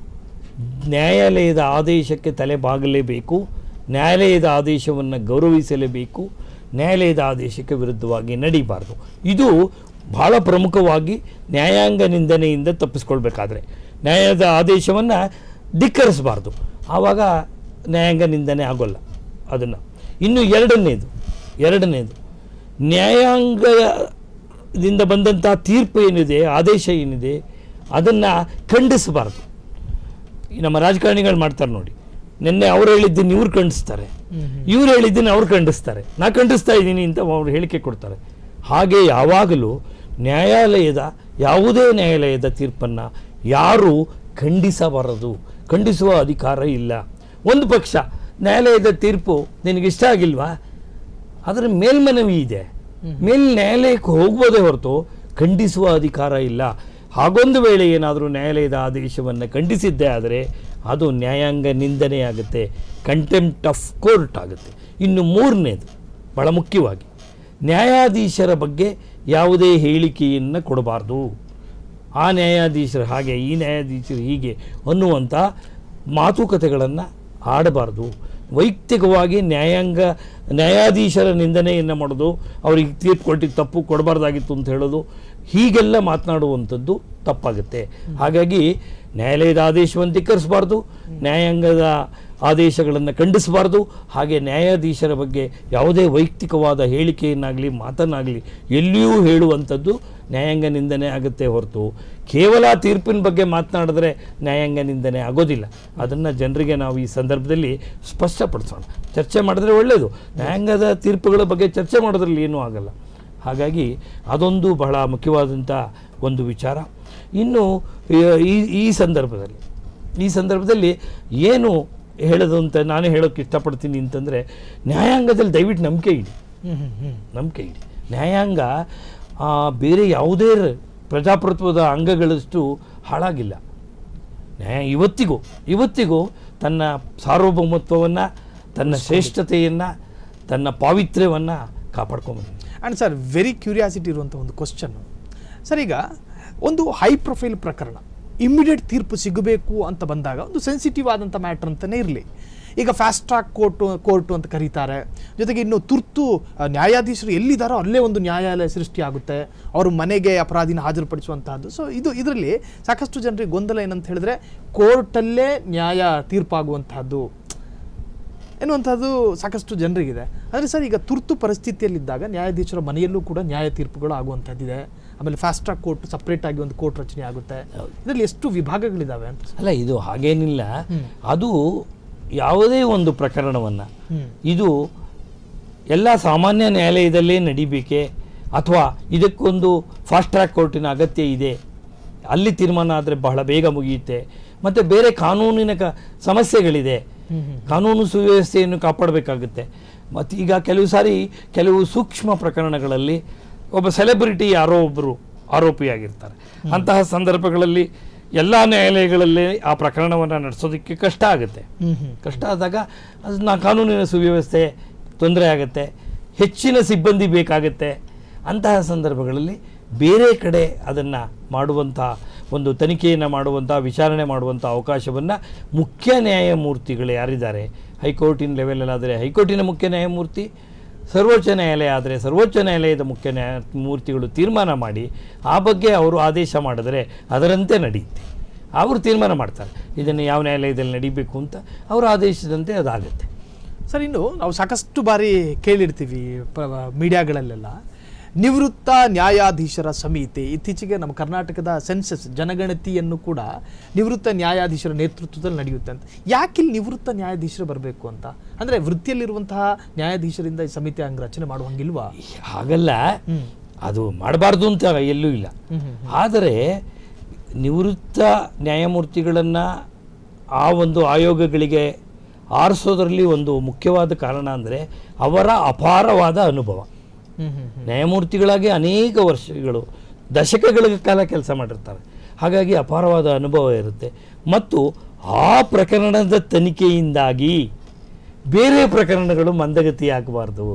B: ನ್ಯಾಯಾಲಯದ ಆದೇಶಕ್ಕೆ ತಲೆ ಬಾಗಲೇಬೇಕು, ನ್ಯಾಯಾಲಯದ ಆದೇಶವನ್ನು ಗೌರವಿಸಲೇಬೇಕು, ನ್ಯಾಯಾಲಯದ ಆದೇಶಕ್ಕೆ ವಿರುದ್ಧವಾಗಿ ನಡೀಬಾರ್ದು. ಇದು ಬಹಳ ಪ್ರಮುಖವಾಗಿ ನ್ಯಾಯಾಂಗ ನಿಂದನೆಯಿಂದ ತಪ್ಪಿಸ್ಕೊಳ್ಬೇಕಾದ್ರೆ ನ್ಯಾಯದ ಆದೇಶವನ್ನು ಧಿಕ್ಕರಿಸಬಾರ್ದು, ಆವಾಗ ನ್ಯಾಯಾಂಗ ನಿಂದನೆ ಆಗೋಲ್ಲ. ಅದನ್ನು ಇನ್ನು ಎರಡನೇದು ನ್ಯಾಯಾಂಗದಿಂದ ಬಂದಂಥ ತೀರ್ಪು ಏನಿದೆ, ಆದೇಶ ಏನಿದೆ, ಅದನ್ನು ಖಂಡಿಸಬಾರ್ದು. ನಮ್ಮ ರಾಜಕಾರಣಿಗಳು ಮಾಡ್ತಾರೆ ನೋಡಿ, ನಿನ್ನೆ ಅವ್ರು ಹೇಳಿದ್ದನ್ನು ಇವ್ರು ಖಂಡಿಸ್ತಾರೆ, ಇವ್ರು ಹೇಳಿದ್ದನ್ನು ಅವ್ರು ಖಂಡಿಸ್ತಾರೆ, ನಾ ಖಂಡಿಸ್ತಾ ಇದ್ದೀನಿ ಅಂತ ಅವ್ರು ಹೇಳಿಕೆ ಕೊಡ್ತಾರೆ. ಹಾಗೆ ಯಾವಾಗಲೂ ಯಾವುದೇ ನ್ಯಾಯಾಲಯದ ತೀರ್ಪನ್ನು ಯಾರೂ ಖಂಡಿಸಬಾರದು, ಖಂಡಿಸುವ ಅಧಿಕಾರ ಇಲ್ಲ. ಒಂದು ಪಕ್ಷ ನ್ಯಾಯಾಲಯದ ತೀರ್ಪು ನಿನಗಿಷ್ಟ ಆಗಿಲ್ವಾ, ಅದರ ಮೇಲ್ಮನವಿ ಇದೆ, ನ್ಯಾಯಾಲಯಕ್ಕೆ ಹೋಗ್ಬೋದೇ ಹೊರತು ಖಂಡಿಸುವ ಅಧಿಕಾರ ಇಲ್ಲ. ಹಾಗೊಂದು ವೇಳೆ ಏನಾದರೂ ನ್ಯಾಯಾಲಯದ ಆದೇಶವನ್ನು ಖಂಡಿಸಿದ್ದೇ ಆದರೆ ಅದು ನ್ಯಾಯಾಂಗ ನಿಂದನೆಯಾಗುತ್ತೆ, ಕಂಟೆಂಪ್ಟ್ ಆಫ್ ಕೋರ್ಟ್ ಆಗುತ್ತೆ. ಇನ್ನು ಮೂರನೇದು ಭಾಳ ಮುಖ್ಯವಾಗಿ, ನ್ಯಾಯಾಧೀಶರ ಬಗ್ಗೆ ಯಾವುದೇ ಹೇಳಿಕೆಯನ್ನು ಕೊಡಬಾರ್ದು. ಆ ನ್ಯಾಯಾಧೀಶರು ಹಾಗೆ, ಈ ನ್ಯಾಯಾಧೀಶರು ಹೀಗೆ ಅನ್ನುವಂಥ ಮಾತುಕತೆಗಳನ್ನು ಆಡಬಾರ್ದು. ವೈಯಕ್ತಿಕವಾಗಿ ನ್ಯಾಯಾಧೀಶರ ನಿಂದನೆಯನ್ನು ಮಾಡೋದು, ಅವ್ರಿಗೆ ತೀರ್ಪು ಕೊಟ್ಟಿದ್ದು ತಪ್ಪು, ಕೊಡಬಾರ್ದಾಗಿತ್ತು ಅಂತ ಹೇಳೋದು, ಹೀಗೆಲ್ಲ ಮಾತನಾಡುವಂಥದ್ದು ತಪ್ಪಾಗುತ್ತೆ. ಹಾಗಾಗಿ ನ್ಯಾಯಾಲಯದ ಆದೇಶವನ್ನು ಧಿಕ್ಕರಿಸಬಾರ್ದು, ನ್ಯಾಯಾಂಗದ ಆದೇಶಗಳನ್ನು ಖಂಡಿಸಬಾರ್ದು. ಹಾಗೆ ನ್ಯಾಯಾಧೀಶರ ಬಗ್ಗೆ ಯಾವುದೇ ವೈಯಕ್ತಿಕವಾದ ಹೇಳಿಕೆಯನ್ನಾಗಲಿ ಮಾತನ್ನಾಗಲಿ ಎಲ್ಲಿಯೂ ಹೇಳುವಂಥದ್ದು ನ್ಯಾಯಾಂಗ ನಿಂದನೆ ಆಗುತ್ತೆ ಹೊರತು ಕೇವಲ ತೀರ್ಪಿನ ಬಗ್ಗೆ ಮಾತನಾಡಿದ್ರೆ ನ್ಯಾಯಾಂಗ ನಿಂದನೆ ಆಗೋದಿಲ್ಲ. ಅದನ್ನು ಜನರಿಗೆ ನಾವು ಈ ಸಂದರ್ಭದಲ್ಲಿ ಸ್ಪಷ್ಟಪಡಿಸೋಣ. ಚರ್ಚೆ ಮಾಡಿದ್ರೆ ಒಳ್ಳೆಯದು, ನ್ಯಾಯಾಂಗದ ತೀರ್ಪುಗಳ ಬಗ್ಗೆ ಚರ್ಚೆ ಮಾಡೋದ್ರಲ್ಲಿ ಏನೂ ಆಗಲ್ಲ. ಹಾಗಾಗಿ ಅದೊಂದು ಬಹಳ ಮುಖ್ಯವಾದಂಥ ಒಂದು ವಿಚಾರ. ಇನ್ನು ಈ ಸಂದರ್ಭದಲ್ಲಿ ಏನು ಹೇಳೋದು ಅಂತ ನಾನು ಹೇಳೋಕ್ಕೆ ಇಷ್ಟಪಡ್ತೀನಿ ಅಂತಂದರೆ, ನ್ಯಾಯಾಂಗದಲ್ಲಿ ದಯವಿಟ್ಟು ನಂಬಿಕೆ ಇಡಿ. ನ್ಯಾಯಾಂಗ ಬೇರೆ ಯಾವುದೇ ಪ್ರಜಾಪ್ರಭುತ್ವದ ಅಂಗಗಳಷ್ಟು ಹಾಳಾಗಿಲ್ಲ. ಇವತ್ತಿಗೂ ತನ್ನ ಸಾರ್ವಭೌಮತ್ವವನ್ನು, ತನ್ನ ಶ್ರೇಷ್ಠತೆಯನ್ನು, ತನ್ನ ಪಾವಿತ್ರ್ಯವನ್ನು ಕಾಪಾಡ್ಕೊಂಬಂದಿದೆ.
A: ಆ್ಯಂಡ್ ಸರ್, ವೆರಿ ಕ್ಯೂರಿಯಾಸಿಟಿ ಇರುವಂಥ ಒಂದು ಕ್ವಶನ್ನು ಸರ್, ಈಗ ಒಂದು ಹೈ ಪ್ರೊಫೈಲ್ ಪ್ರಕರಣ ಇಮ್ಮಿಡಿಯೇಟ್ ತೀರ್ಪು ಸಿಗಬೇಕು ಅಂತ ಬಂದಾಗ ಒಂದು ಸೆನ್ಸಿಟಿವ್ ಆದಂಥ ಮ್ಯಾಟ್ರ್ ಅಂತಲೇ ಇರಲಿ. ಈಗ ಫಾಸ್ಟ್ ಟ್ರ್ಯಾಕ್ ಕೋರ್ಟು ಅಂತ ಕರೀತಾರೆ. ಜೊತೆಗೆ ಇನ್ನು ತುರ್ತು ನ್ಯಾಯಾಧೀಶರು ಎಲ್ಲಿದ್ದಾರೋ ಅಲ್ಲೇ ಒಂದು ನ್ಯಾಯಾಲಯ ಸೃಷ್ಟಿಯಾಗುತ್ತೆ, ಅವರು ಮನೆಗೆ ಅಪರಾಧಿನ ಹಾಜರುಪಡಿಸುವಂತಹದ್ದು. ಸೊ ಇದರಲ್ಲಿ ಸಾಕಷ್ಟು ಜನರಿಗೆ ಗೊಂದಲ ಏನಂತ ಹೇಳಿದ್ರೆ, ಕೋರ್ಟಲ್ಲೇ ನ್ಯಾಯ ತೀರ್ಪಾಗುವಂತಹದ್ದು ಎನ್ನುವಂಥದ್ದು ಸಾಕಷ್ಟು ಜನರಿಗಿದೆ. ಆದರೆ ಸರ್, ಈಗ ತುರ್ತು ಪರಿಸ್ಥಿತಿಯಲ್ಲಿದ್ದಾಗ ನ್ಯಾಯಾಧೀಶರ ಮನೆಯಲ್ಲೂ ಕೂಡ ನ್ಯಾಯ ತೀರ್ಪುಗಳು ಆಗುವಂಥದ್ದಿದೆ. ಆಮೇಲೆ ಫಾಸ್ಟ್ ಟ್ರ್ಯಾಕ್ ಕೋರ್ಟ್ ಸಪ್ರೇಟ್ ಆಗಿ ಒಂದು ಕೋರ್ಟ್ ರಚನೆ ಆಗುತ್ತೆ. ಇದರಲ್ಲಿ ಎಷ್ಟು ವಿಭಾಗಗಳಿದ್ದಾವೆ ಅಂತ?
B: ಅಲ್ಲ, ಇದು ಹಾಗೇನಿಲ್ಲ. ಅದು ಯಾವುದೇ ಒಂದು ಪ್ರಕರಣವನ್ನು ಇದು ಎಲ್ಲ ಸಾಮಾನ್ಯ ನ್ಯಾಯಾಲಯದಲ್ಲೇ ನಡಿಬೇಕೆ ಅಥವಾ ಇದಕ್ಕೊಂದು ಫಾಸ್ಟ್ ಟ್ರ್ಯಾಕ್ ಕೋರ್ಟಿನ ಅಗತ್ಯ ಇದೆ, ಅಲ್ಲಿ ತೀರ್ಮಾನ ಆದರೆ ಬಹಳ ಬೇಗ ಮುಗಿಯುತ್ತೆ, ಮತ್ತು ಬೇರೆ ಕಾನೂನಿನ ಸಮಸ್ಯೆಗಳಿದೆ, ಕಾನೂನು ಸುವ್ಯವಸ್ಥೆಯನ್ನು ಕಾಪಾಡಬೇಕಾಗುತ್ತೆ. ಮತ್ತು ಈಗ ಕೆಲವು ಸೂಕ್ಷ್ಮ ಪ್ರಕರಣಗಳಲ್ಲಿ ಒಬ್ಬ ಸೆಲೆಬ್ರಿಟಿ ಯಾರೋ ಒಬ್ಬರು ಆರೋಪಿಯಾಗಿರ್ತಾರೆ. ಅಂತಹ ಸಂದರ್ಭಗಳಲ್ಲಿ ಎಲ್ಲ ನ್ಯಾಯಾಲಯಗಳಲ್ಲಿ ಆ ಪ್ರಕರಣವನ್ನು ನಡೆಸೋದಕ್ಕೆ ಕಷ್ಟ ಆಗುತ್ತೆ. ಕಷ್ಟ ಆದಾಗ ಅದನ್ನ ಕಾನೂನಿನ ಸುವ್ಯವಸ್ಥೆ ತೊಂದರೆ ಆಗುತ್ತೆ, ಹೆಚ್ಚಿನ ಸಿಬ್ಬಂದಿ ಬೇಕಾಗುತ್ತೆ. ಅಂತಹ ಸಂದರ್ಭಗಳಲ್ಲಿ ಬೇರೆ ಕಡೆ ಅದನ್ನು ಮಾಡುವಂಥ ಒಂದು ತನಿಖೆಯನ್ನು ಮಾಡುವಂಥ, ವಿಚಾರಣೆ ಮಾಡುವಂಥ ಅವಕಾಶವನ್ನು ಮುಖ್ಯ ನ್ಯಾಯಮೂರ್ತಿಗಳು ಯಾರಿದ್ದಾರೆ, ಹೈಕೋರ್ಟಿನ ಲೆವೆಲಲ್ಲಾದರೆ ಹೈಕೋರ್ಟಿನ ಮುಖ್ಯ ನ್ಯಾಯಮೂರ್ತಿ, ಸರ್ವೋಚ್ಚ ನ್ಯಾಯಾಲಯ ಆದರೆ ಸರ್ವೋಚ್ಚ ನ್ಯಾಯಾಲಯದ ಮುಖ್ಯ ನ್ಯಾಯಮೂರ್ತಿಗಳು ತೀರ್ಮಾನ ಮಾಡಿ ಆ ಬಗ್ಗೆ ಅವರು ಆದೇಶ ಮಾಡಿದರೆ ಅದರಂತೆ ನಡೆಯುತ್ತೆ. ಅವರು ತೀರ್ಮಾನ ಮಾಡ್ತಾರೆ ಇದನ್ನು ಯಾವ ನ್ಯಾಯಾಲಯದಲ್ಲಿ ನಡೀಬೇಕು ಅಂತ, ಅವರ ಆದೇಶದಂತೆ ಅದಾಗುತ್ತೆ.
A: ಸರ್, ಇನ್ನು ನಾವು ಸಾಕಷ್ಟು ಬಾರಿ ಕೇಳಿರ್ತೀವಿ ಮೀಡಿಯಾಗಳಲ್ಲೆಲ್ಲ, ನಿವೃತ್ತ ನ್ಯಾಯಾಧೀಶರ ಸಮಿತಿ, ಇತ್ತೀಚೆಗೆ ನಮ್ಮ ಕರ್ನಾಟಕದ ಸೆನ್ಸಸ್ ಜನಗಣತಿಯನ್ನು ಕೂಡ ನಿವೃತ್ತ ನ್ಯಾಯಾಧೀಶರ ನೇತೃತ್ವದಲ್ಲಿ ನಡೆಯುತ್ತೆ ಅಂತ. ಯಾಕಿಲ್ಲಿ ನಿವೃತ್ತ ನ್ಯಾಯಾಧೀಶರು ಬರಬೇಕು ಅಂತ? ಅಂದರೆ ವೃತ್ತಿಯಲ್ಲಿರುವಂತಹ ನ್ಯಾಯಾಧೀಶರಿಂದ ಈ ಸಮಿತಿ ಹಂಗೆ ರಚನೆ ಮಾಡುವಂಗಿಲ್ವಾ?
B: ಹಾಗಲ್ಲ, ಅದು ಮಾಡಬಾರ್ದು ಅಂತ ಎಲ್ಲೂ ಇಲ್ಲ. ಆದರೆ ನಿವೃತ್ತ ನ್ಯಾಯಮೂರ್ತಿಗಳನ್ನು ಆ ಒಂದು ಆಯೋಗಗಳಿಗೆ ಆರಿಸೋದ್ರಲ್ಲಿ ಒಂದು ಮುಖ್ಯವಾದ ಕಾರಣ ಅಂದರೆ ಅವರ ಅಪಾರವಾದ ಅನುಭವ. ನ್ಯಾಯಮೂರ್ತಿಗಳಾಗಿ ಅನೇಕ ವರ್ಷಗಳು, ದಶಕಗಳ ಕಾಲ ಕೆಲಸ ಮಾಡಿರ್ತಾರೆ. ಹಾಗಾಗಿ ಅಪಾರವಾದ ಅನುಭವ ಇರುತ್ತೆ. ಮತ್ತು ಆ ಪ್ರಕರಣದ ತನಿಖೆಯಿಂದಾಗಿ ಬೇರೆ ಪ್ರಕರಣಗಳು ಮಂದಗತಿ ಆಗಬಾರ್ದು.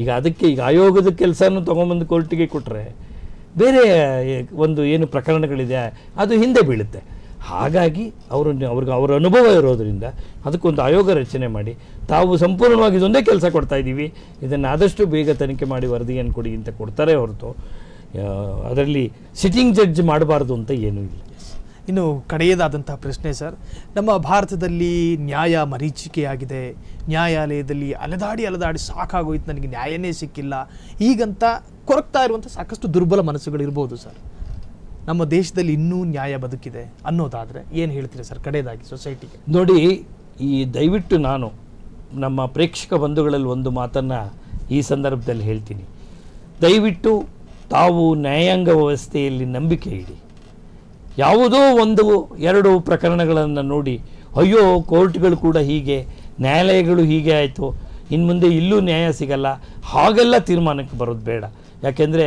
B: ಈಗ ಅದಕ್ಕೆ ಈಗ ಆಯೋಗದ ಕೆಲಸನೂ ತೊಗೊಂಬಂದು ಕೋರ್ಟಿಗೆ ಕೊಟ್ಟರೆ ಬೇರೆ ಒಂದು ಏನು ಪ್ರಕರಣಗಳಿದೆ ಅದು ಹಿಂದೆ ಬೀಳುತ್ತೆ. ಹಾಗಾಗಿ ಅವ್ರಿಗೆ ಅವರ ಅನುಭವ ಇರೋದರಿಂದ ಅದಕ್ಕೊಂದು ಆಯೋಗ ರಚನೆ ಮಾಡಿ ತಾವು ಸಂಪೂರ್ಣವಾಗಿ ಇದೊಂದೇ ಕೆಲಸ ಕೊಡ್ತಾ ಇದ್ದೀವಿ, ಇದನ್ನು ಆದಷ್ಟು ಬೇಗ ತನಿಖೆ ಮಾಡಿ ವರದಿಯನ್ನು ಕೊಡಿ ಅಂತ ಕೊಡ್ತಾರೆ ಹೊರತು ಅದರಲ್ಲಿ ಸಿಟ್ಟಿಂಗ್ ಜಡ್ಜ್ ಮಾಡಬಾರ್ದು ಅಂತ ಏನೂ ಇಲ್ಲ.
A: ಇನ್ನು ಕಡೆಯದಾದಂಥ ಪ್ರಶ್ನೆ ಸರ್, ನಮ್ಮ ಭಾರತದಲ್ಲಿ ನ್ಯಾಯ ಮರೀಚಿಕೆಯಾಗಿದೆ, ನ್ಯಾಯಾಲಯದಲ್ಲಿ ಅಲೆದಾಡಿ ಸಾಕಾಗೋಯ್ತು, ನನಗೆ ನ್ಯಾಯನೇ ಸಿಕ್ಕಿಲ್ಲ, ಹೀಗಂತ ಕೊರಗ್ತಾ ಇರುವಂಥ ಸಾಕಷ್ಟು ದುರ್ಬಲ ಮನಸ್ಸುಗಳಿರ್ಬೋದು ಸರ್. ನಮ್ಮ ದೇಶದಲ್ಲಿ ಇನ್ನೂ ನ್ಯಾಯ ಬದುಕಿದೆ ಅನ್ನೋದಾದರೆ ಏನು ಹೇಳ್ತೀರಾ ಸರ್ ಕಡೆಯದಾಗಿ ಸೊಸೈಟಿಗೆ?
B: ನೋಡಿ, ಈ ದಯವಿಟ್ಟು ನಾನು ನಮ್ಮ ಪ್ರೇಕ್ಷಕ ಬಂಧುಗಳಲ್ಲಿ ಒಂದು ಮಾತನ್ನು ಈ ಸಂದರ್ಭದಲ್ಲಿ ಹೇಳ್ತೀನಿ. ದಯವಿಟ್ಟು ತಾವು ನ್ಯಾಯಾಂಗ ವ್ಯವಸ್ಥೆಯಲ್ಲಿ ನಂಬಿಕೆ ಇಡಿ. ಯಾವುದೋ 1-2 ಪ್ರಕರಣಗಳನ್ನು ನೋಡಿ ಅಯ್ಯೋ ಕೋರ್ಟ್ಗಳು ಕೂಡ ಹೀಗೆ, ನ್ಯಾಯಾಲಯಗಳು ಹೀಗೆ ಆಯಿತು, ಇನ್ನು ಮುಂದೆ ಇಲ್ಲೂ ನ್ಯಾಯ ಸಿಗಲ್ಲ, ಹಾಗೆಲ್ಲ ತೀರ್ಮಾನಕ್ಕೆ ಬರೋದು ಬೇಡ. ಯಾಕೆಂದರೆ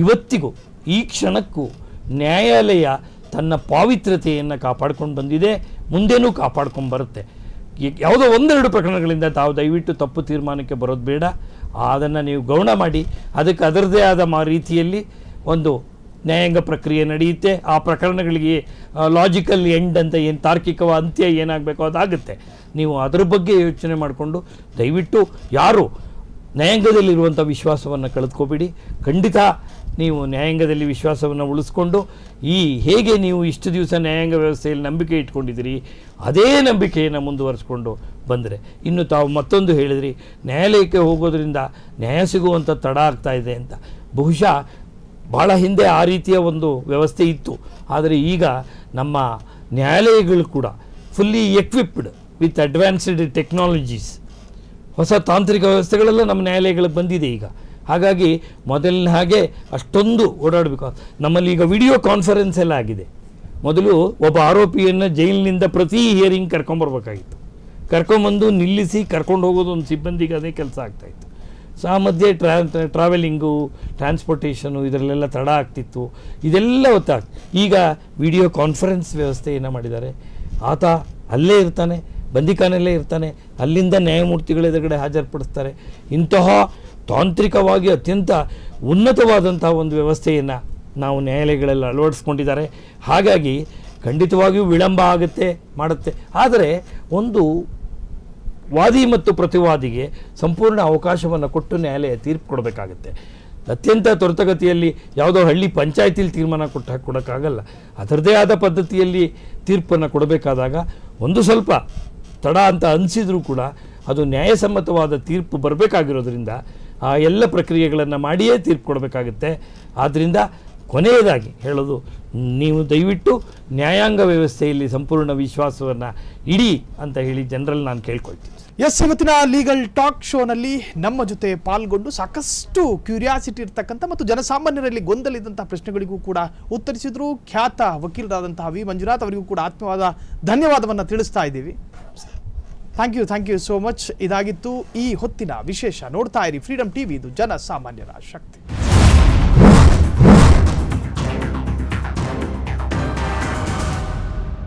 B: ಇವತ್ತಿಗೂ ಈ ಕ್ಷಣಕ್ಕೂ ನ್ಯಾಯಾಲಯ ತನ್ನ ಪಾವಿತ್ರ್ಯತೆಯನ್ನು ಕಾಪಾಡ್ಕೊಂಡು ಬಂದಿದೆ, ಮುಂದೇನೂ ಕಾಪಾಡ್ಕೊಂಡು ಬರುತ್ತೆ. ಯಾವುದೋ 1-2 ಪ್ರಕರಣಗಳಿಂದ ತಾವು ದಯವಿಟ್ಟು ತಪ್ಪು ತೀರ್ಮಾನಕ್ಕೆ ಬರೋದು ಬೇಡ. ಅದನ್ನು ನೀವು ಗೌಣ ಮಾಡಿ ಅದಕ್ಕೆ ಅದರದೇ ಆದ ರೀತಿಯಲ್ಲಿ ಒಂದು ನ್ಯಾಯಾಂಗ ಪ್ರಕ್ರಿಯೆ ನಡೆಯುತ್ತೆ. ಆ ಪ್ರಕರಣಗಳಿಗೆ ಲಾಜಿಕಲ್ ಎಂಡ್ ಅಂತ ಏನು ತಾರ್ಕಿಕವ ಅಂತ್ಯ ಏನಾಗಬೇಕೋ ಅದಾಗುತ್ತೆ. ನೀವು ಅದರ ಬಗ್ಗೆ ಯೋಚನೆ ಮಾಡಿಕೊಂಡು ದಯವಿಟ್ಟು ಯಾರು ನ್ಯಾಯಾಂಗದಲ್ಲಿರುವಂಥ ವಿಶ್ವಾಸವನ್ನು ಕಳೆದುಕೋಬೇಡಿ. ಖಂಡಿತ ನೀವು ನ್ಯಾಯಾಂಗದಲ್ಲಿ ವಿಶ್ವಾಸವನ್ನು ಉಳಿಸ್ಕೊಂಡು ಹೇಗೆ ನೀವು ಇಷ್ಟು ದಿವಸ ನ್ಯಾಯಾಂಗ ವ್ಯವಸ್ಥೆಯಲ್ಲಿ ನಂಬಿಕೆ ಇಟ್ಕೊಂಡಿದ್ದೀರಿ ಅದೇ ನಂಬಿಕೆಯನ್ನು ಮುಂದುವರಿಸ್ಕೊಂಡು ಬಂದರೆ, ಇನ್ನು ತಾವು ಮತ್ತೊಂದು ಹೇಳಿದ್ರಿ ನ್ಯಾಯಾಲಯಕ್ಕೆ ಹೋಗೋದ್ರಿಂದ ನ್ಯಾಯ ಸಿಗುವಂಥ ತಡ ಆಗ್ತಾ ಇದೆ ಅಂತ. ಬಹುಶಃ ಭಾಳ ಹಿಂದೆ ಆ ರೀತಿಯ ಒಂದು ವ್ಯವಸ್ಥೆ ಇತ್ತು. ಆದರೆ ಈಗ ನಮ್ಮ ನ್ಯಾಯಾಲಯಗಳು ಕೂಡ fully equipped with advanced technologies, ಹೊಸ ತಾಂತ್ರಿಕ ವ್ಯವಸ್ಥೆಗಳೆಲ್ಲ ನಮ್ಮ ನ್ಯಾಯಾಲಯಗಳಿಗೆ ಬಂದಿದೆ ಈಗ. ಹಾಗಾಗಿ ಮೊದಲಿನ ಹಾಗೆ ಅಷ್ಟೊಂದು ಓಡಾಡಬೇಕು. ನಮ್ಮಲ್ಲಿ ಈಗ ವಿಡಿಯೋ ಕಾನ್ಫರೆನ್ಸ್ ಎಲ್ಲ ಆಗಿದೆ. ಮೊದಲು ಒಬ್ಬ ಆರೋಪಿಯನ್ನು ಜೈಲಿನಿಂದ ಪ್ರತಿ ಹಿಯರಿಂಗ್ ಕರ್ಕೊಂಬರ್ಬೇಕಾಗಿತ್ತು, ಕರ್ಕೊಂಬಂದು ನಿಲ್ಲಿಸಿ ಕರ್ಕೊಂಡು ಹೋಗೋದು ಒಂದು ಸಿಬ್ಬಂದಿಗೆ ಅದೇ ಕೆಲಸ ಆಗ್ತಾಯಿತ್ತು. ಸೊ ಆ ಮಧ್ಯೆ ಟ್ರಾವೆಲಿಂಗು, ಟ್ರಾನ್ಸ್ಪೋರ್ಟೇಷನು ಇದರಲ್ಲೆಲ್ಲ ತಡ ಆಗ್ತಿತ್ತು. ಇದೆಲ್ಲ ಗೊತ್ತಾಗ್ತದೆ. ಈಗ ವಿಡಿಯೋ ಕಾನ್ಫರೆನ್ಸ್ ವ್ಯವಸ್ಥೆಯನ್ನು ಮಾಡಿದ್ದಾರೆ. ಆತ ಅಲ್ಲೇ ಇರ್ತಾನೆ, ಬಂದಿಖಾನೆಯಲ್ಲೇ ಇರ್ತಾನೆ, ಅಲ್ಲಿಂದ ನ್ಯಾಯಮೂರ್ತಿಗಳ ಎದುರುಗಡೆ ಹಾಜರುಪಡಿಸ್ತಾರೆ. ಇಂತಹ ತಾಂತ್ರಿಕವಾಗಿ ಅತ್ಯಂತ ಉನ್ನತವಾದಂಥ ಒಂದು ವ್ಯವಸ್ಥೆಯನ್ನು ನಾವು ನ್ಯಾಯಾಲಯಗಳೆಲ್ಲ ಅಳವಡಿಸ್ಕೊಂಡಿದ್ದಾರೆ. ಹಾಗಾಗಿ ಖಂಡಿತವಾಗಿಯೂ ವಿಳಂಬ ಮಾಡುತ್ತೆ. ಆದರೆ ಒಂದು ವಾದಿ ಮತ್ತು ಪ್ರತಿವಾದಿಗೆ ಸಂಪೂರ್ಣ ಅವಕಾಶವನ್ನು ಕೊಟ್ಟು ನ್ಯಾಯಾಲಯ ತೀರ್ಪು ಕೊಡಬೇಕಾಗತ್ತೆ. ಅತ್ಯಂತ ತ್ವರಿತಗತಿಯಲ್ಲಿ ಯಾವುದೋ ಹಳ್ಳಿ ಪಂಚಾಯತಿಲಿ ತೀರ್ಮಾನ ಕೊಡೋಕ್ಕಾಗಲ್ಲ. ಅದರದೇ ಆದ ಪದ್ಧತಿಯಲ್ಲಿ ತೀರ್ಪನ್ನು ಕೊಡಬೇಕಾದಾಗ ಒಂದು ಸ್ವಲ್ಪ ತಡ ಅಂತ ಅನಿಸಿದರೂ ಕೂಡ ಅದು ನ್ಯಾಯಸಮ್ಮತವಾದ ತೀರ್ಪು ಬರಬೇಕಾಗಿರೋದ್ರಿಂದ ಆ ಎಲ್ಲ ಪ್ರಕ್ರಿಯೆಗಳನ್ನು ಮಾಡಿಯೇ ತೀರ್ಪು ಕೊಡಬೇಕಾಗುತ್ತೆ. ಆದ್ದರಿಂದ ಕೊನೆಯದಾಗಿ ಹೇಳೋದು, ನೀವು ದಯವಿಟ್ಟು ನ್ಯಾಯಾಂಗ ವ್ಯವಸ್ಥೆಯಲ್ಲಿ ಸಂಪೂರ್ಣ ವಿಶ್ವಾಸವನ್ನು ಇಡಿ ಅಂತ ಹೇಳಿ ಜನರಲ್ಲಿ ನಾನು ಕೇಳ್ಕೊಳ್ತೀನಿ.
A: ಎಸ್, ಇವತ್ತಿನ ಲೀಗಲ್ ಟಾಕ್ ಶೋನಲ್ಲಿ ನಮ್ಮ ಜೊತೆ ಪಾಲ್ಗೊಂಡು ಸಾಕಷ್ಟು ಕ್ಯೂರಿಯಾಸಿಟಿ ಇರ್ತಕ್ಕಂಥ ಮತ್ತು ಜನಸಾಮಾನ್ಯರಲ್ಲಿ ಗೊಂದಲ ಇದ್ದಂಥ ಪ್ರಶ್ನೆಗಳಿಗೂ ಕೂಡ ಉತ್ತರಿಸಿದ್ರು ಖ್ಯಾತ ವಕೀಲರಾದಂತಹ ವಿ ಮಂಜುನಾಥ್ ಅವರಿಗೂ ಕೂಡ ಆತ್ಮವಾದ ಧನ್ಯವಾದವನ್ನು ತಿಳಿಸ್ತಾ ಇದ್ದೀವಿ. Thank you so much. ಇದಾಗಿತ್ತು ಈ ಹೊತ್ತಿನ ವಿಶೇಷ. ನೋಡ್ತಾ ಇರಿ ಫ್ರೀಡಮ್ ಟಿವಿ, ಇದು ಜನಸಾಮಾನ್ಯರ ಶಕ್ತಿ.